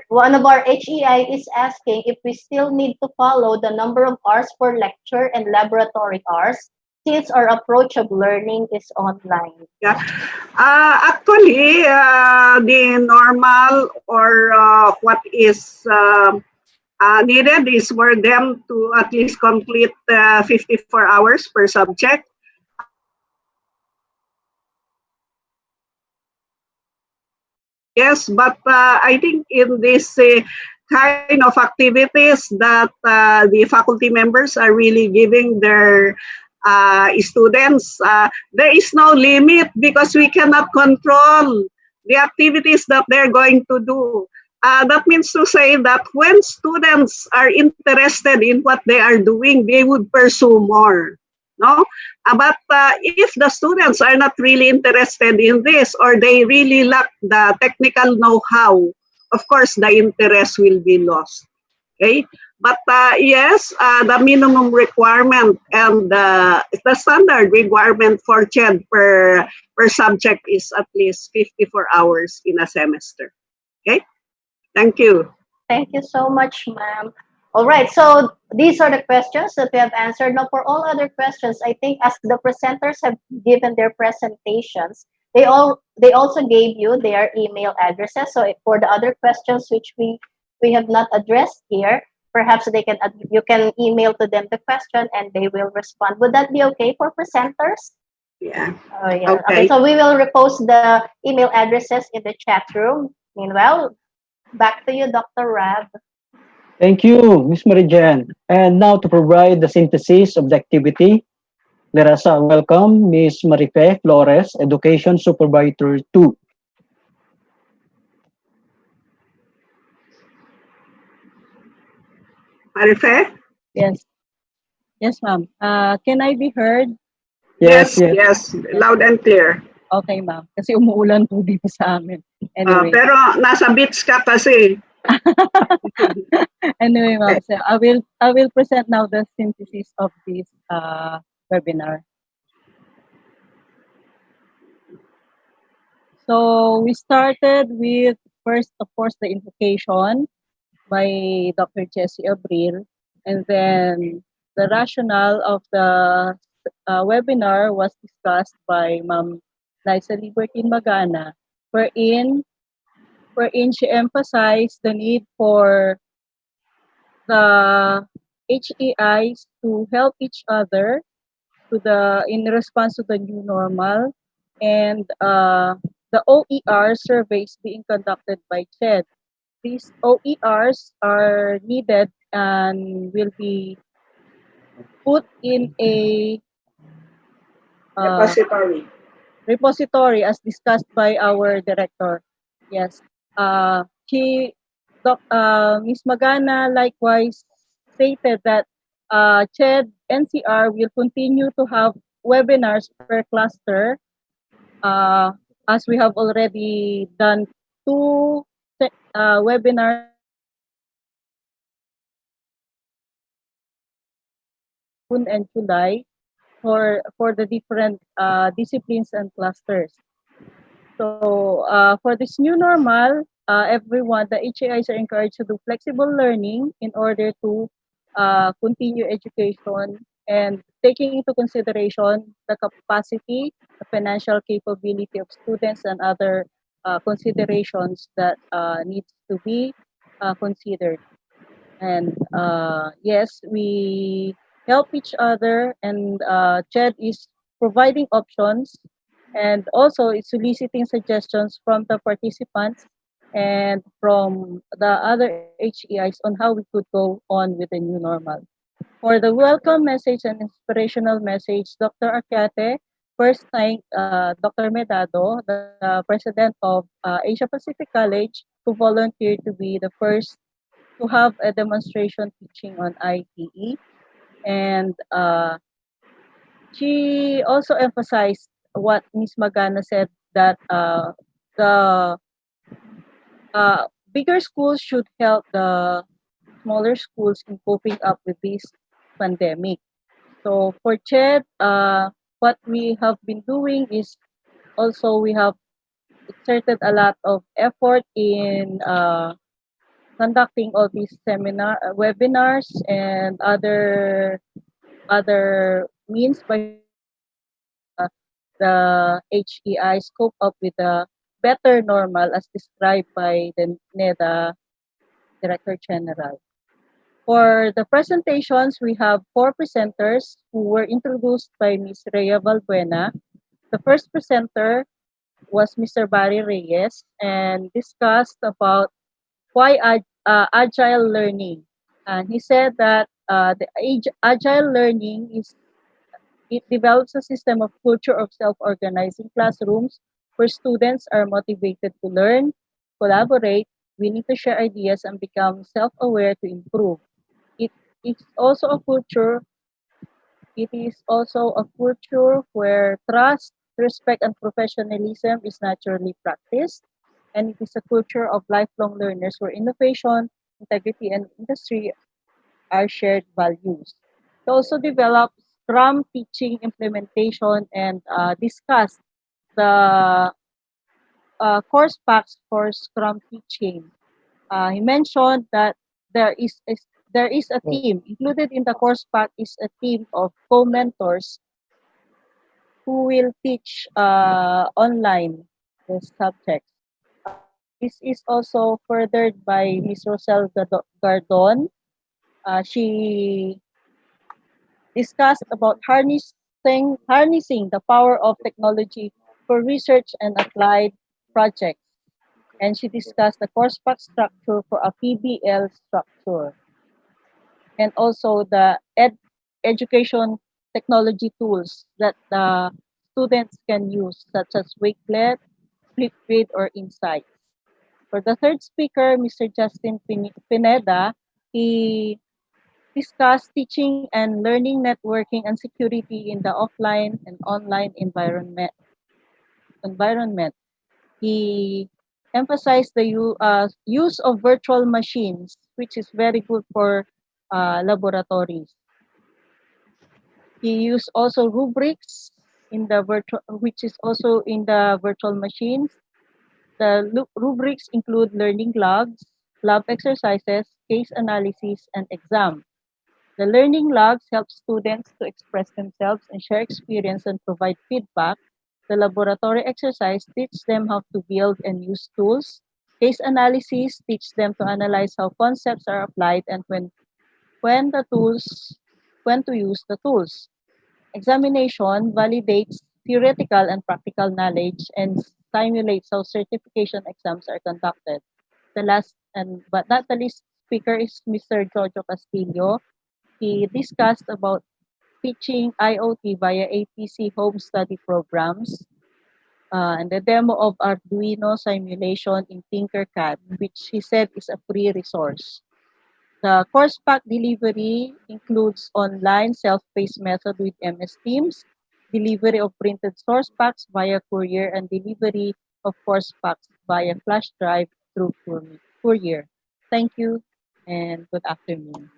one of our HEI is asking if we still need to follow the number of hours for lecture and laboratory hours since our approach of learning is online. Yeah. Actually, the normal or what is needed is for them to at least complete 54 hours per subject. Yes, but I think in this kind of activities that the faculty members are really giving their students, there is no limit because we cannot control the activities that they're going to do. That means to say that when students are interested in what they are doing, they would pursue more. No, but if the students are not really interested in this or they really lack the technical know-how, of course, the interest will be lost. Okay, but yes, the minimum requirement and the standard requirement for CHED per subject is at least 54 hours in a semester. Okay, thank you. Thank you so much, ma'am. All right, so these are the questions that we have answered. Now, for all other questions, I think as the presenters have given their presentations, they also gave you their email addresses. So for the other questions which we have not addressed here, perhaps you can email to them the question and they will respond. Would that be okay for presenters? Yeah. Oh, yeah. Okay. So we will repost the email addresses in the chat room. Meanwhile, back to you, Dr. Rab. Thank you, Ms. Marijan. And now to provide the synthesis of the activity, let us welcome Ms. Marife Flores, Education Supervisor 2. Marife? Yes. Yes, ma'am. Can I be heard? Yes, Yes, yes. yes, Yes. loud and clear. Okay, ma'am. Kasi umuulan po dito sa amin. Anyway. Pero nasa beach ka kasi. Anyway, ma'am. So I will present now the synthesis of this webinar. So we started with first, of course, the invocation by Dr. Jessie Abril, and then the rationale of the webinar was discussed by Ma'am Liza Libertine Magana, wherein she emphasized the need for the HEIs to help each other in response to the new normal, and the OER surveys being conducted by CHED. These OERs are needed and will be put in a uh, Repository. repository as discussed by our director. Yes. Ms. Magana likewise stated that CHED NCR will continue to have webinars per cluster, as we have already done two webinars June and July for the different disciplines and clusters. So for this new normal, everyone, the HAIs are encouraged to do flexible learning in order to continue education and taking into consideration the capacity, the financial capability of students and other considerations that needs to be considered. And yes, we help each other, and CHED is providing options and also it's soliciting suggestions from the participants and from the other HEIs on how we could go on with the new normal. For the welcome message and inspirational message, Dr. Arcate first thanked Dr. Medado, the president of Asia Pacific College, who volunteered to be the first to have a demonstration teaching on ITE. And she also emphasized what Ms. Magana said, that the bigger schools should help the smaller schools in coping up with this pandemic. So for CHED, what we have been doing is also we have exerted a lot of effort in conducting all these webinars and other means by the HEIs cope up with the better normal as described by the NEDA Director General. For the presentations, we have four presenters who were introduced by Ms. Rhea Valbuena. The first presenter was Mr. Barry Reyes and discussed about why agile learning. And he said that agile learning it develops a system of culture of self-organizing classrooms where students are motivated to learn, collaborate, we need to share ideas and become self-aware to improve. It is also a culture. It is also a culture where trust, respect, and professionalism is naturally practiced, and it is a culture of lifelong learners where innovation, integrity, and industry are shared values. It also develops SCRUM teaching implementation and discuss the course packs for SCRUM teaching. He mentioned that there is a, there is a team included in the course pack is a team of co-mentors who will teach online the subjects. This is also furthered by Ms. Rosel Gardon. She discussed about harnessing the power of technology for research and applied projects. And she discussed the course pack structure for a PBL structure and also the education technology tools that the students can use, such as Wakelet, Flipgrid, or Insights. For the third speaker, Mr. Justin Pineda, he discuss teaching and learning, networking, and security in the offline and online environment. He emphasized the use of virtual machines, which is very good for laboratories. He used also rubrics in the virtual, which is also in the virtual machines. The rubrics include learning logs, lab exercises, case analysis, and exam. The learning logs help students to express themselves and share experience and provide feedback. The laboratory exercise teach them how to build and use tools. Case analysis teach them to analyze how concepts are applied and when the tools when to use the tools. Examination validates theoretical and practical knowledge and simulates how certification exams are conducted. The last and but not the least speaker is Mr. Jojo Castillo. He discussed about teaching IoT via APC home study programs and the demo of Arduino simulation in Tinkercad, which he said is a free resource. The CoursePack delivery includes online self-paced method with MS Teams, delivery of printed source packs via courier, and delivery of course packs via flash drive through courier. Thank you and good afternoon.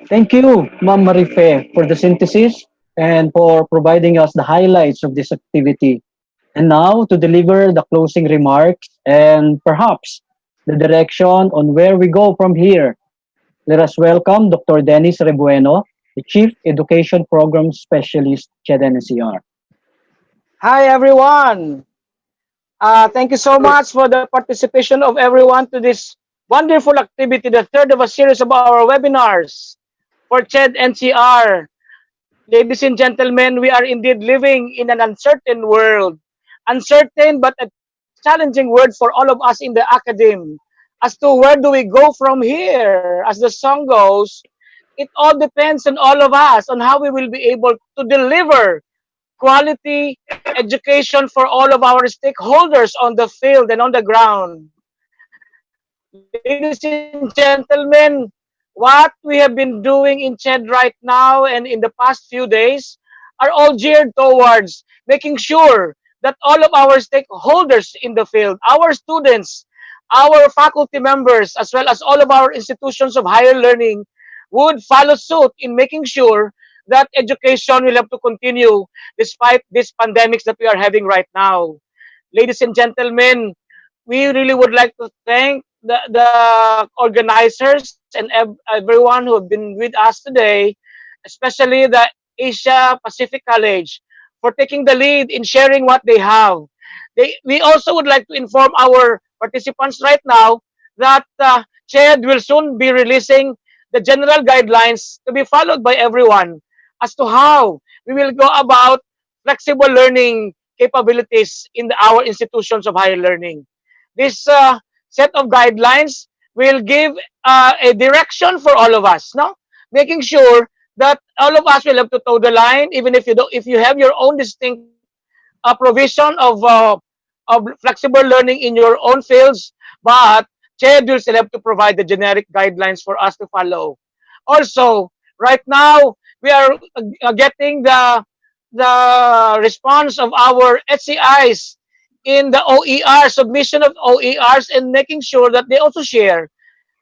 Thank you, Ma'am Marife, for the synthesis and for providing us the highlights of this activity. And now to deliver the closing remarks and perhaps the direction on where we go from here. Let us welcome Dr. Dennis Rebueno, the Chief Education Program Specialist, CHED NCR. Hi everyone. Thank you so much for the participation of everyone to this wonderful activity, the third of a series of our webinars for CHED NCR. Ladies and gentlemen, we are indeed living in an uncertain world. Uncertain but a challenging word for all of us in the academe. As to where do we go from here, as the song goes, it all depends on all of us, on how we will be able to deliver quality education for all of our stakeholders on the field and on the ground. Ladies and gentlemen, what we have been doing in CHED right now and in the past few days are all geared towards making sure that all of our stakeholders in the field, our students, our faculty members, as well as all of our institutions of higher learning would follow suit in making sure that education will have to continue despite these pandemics that we are having right now. Ladies and gentlemen, we really would like to thank the organizers and everyone who have been with us today, especially the Asia Pacific College, for taking the lead in sharing what they have. We also would like to inform our participants right now that CHED will soon be releasing the general guidelines to be followed by everyone as to how we will go about flexible learning capabilities in our institutions of higher learning. This set of guidelines will give a direction for all of us, no? Making sure that all of us will have to toe the line, even if you don't, if you have your own distinct provision of flexible learning in your own fields, but CHED will still have to provide the generic guidelines for us to follow. Also, right now we are getting the response of our HCIs in the OER, submission of OERs, and making sure that they also share.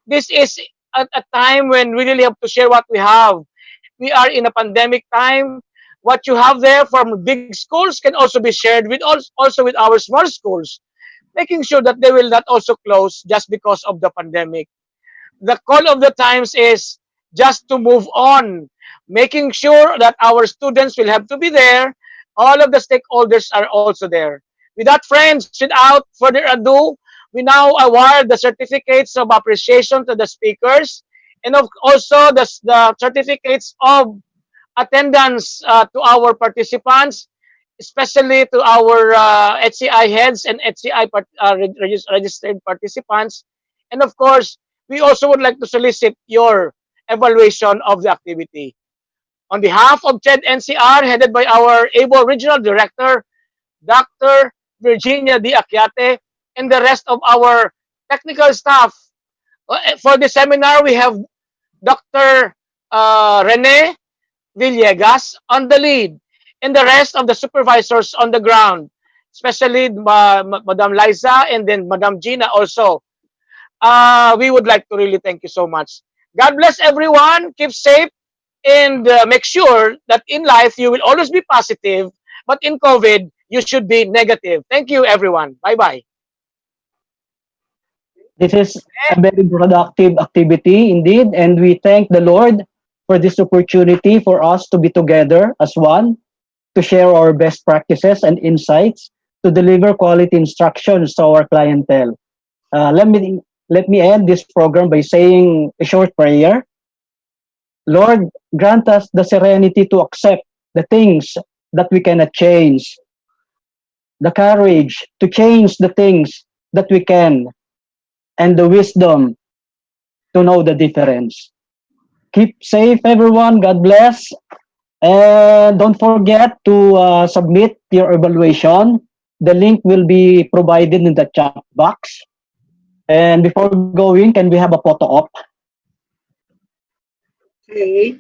This is at a time when we really have to share what we have. We are in a pandemic time. What you have there from big schools can also be shared with also with our small schools, making sure that they will not also close just because of the pandemic. The call of the times is just to move on, making sure that our students will have to be there. All of the stakeholders are also there. With that, friends, without further ado, we now award the certificates of appreciation to the speakers and also the certificates of attendance to our participants, especially to our HCI heads and HCI registered participants. And of course, we also would like to solicit your evaluation of the activity. On behalf of CHED NCR, headed by our able regional director, Dr. Virginia D. Aquiate, and the rest of our technical staff, for the seminar, we have Dr. Rene Villegas on the lead, and the rest of the supervisors on the ground, especially Madam Liza and then Madam Gina also. We would like to really thank you so much. God bless everyone. Keep safe and make sure that in life you will always be positive, but in COVID, you should be negative. Thank you, everyone. Bye-bye. This is a very productive activity indeed, and we thank the Lord for this opportunity for us to be together as one, to share our best practices and insights, to deliver quality instructions to our clientele. Let me end this program by saying a short prayer. Lord, grant us the serenity to accept the things that we cannot change, the courage to change the things that we can, and the wisdom to know the difference. Keep safe, everyone. God bless. And don't forget to submit your evaluation. The link will be provided in the chat box. And before going, can we have a photo op? Okay.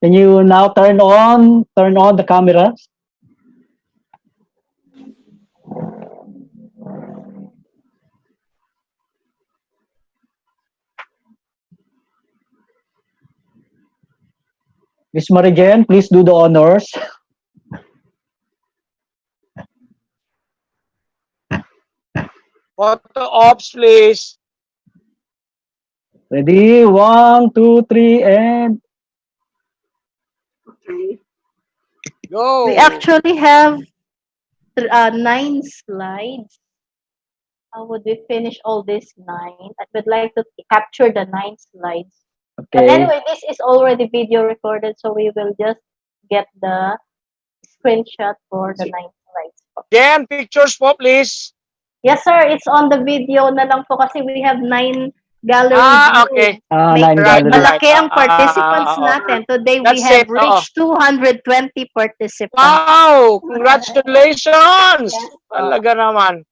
Can you now turn on the cameras? Miss Marijen, please do the honors. Photo ops, please. Ready? 1, 2, 3, and Okay. Go. We actually have 9 slides. How would we finish all these 9? I would like to capture the 9 slides. But okay. anyway, this is already video recorded, so we will just get the screenshot for the 9 slides. Jen, pictures po, please. Yes, sir. It's on the video na lang po kasi we have 9 gallery Okay. views. Make 9 Right, gallery. malaki ang participants natin. Today we That's have it. Oo. reached 220 participants. Wow! Congratulations! Yes po. Talaga naman.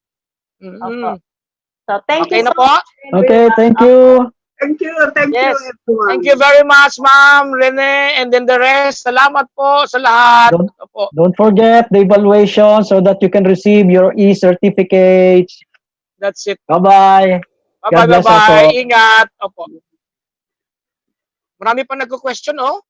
Opo. So thank Okay you na so po? much, Okay, everyone. thank you. Thank you. Thank you, Yes. everyone. Thank you very much, Ma'am Rene, and then the rest. Salamat po sa lahat. Don't, Opo. don't forget the evaluation so that you can receive your e-certificates. That's it. Bye-bye. God Bye-bye, bless us bye-bye. all. Ingat. Opo. Marami pa nagko-question, oh.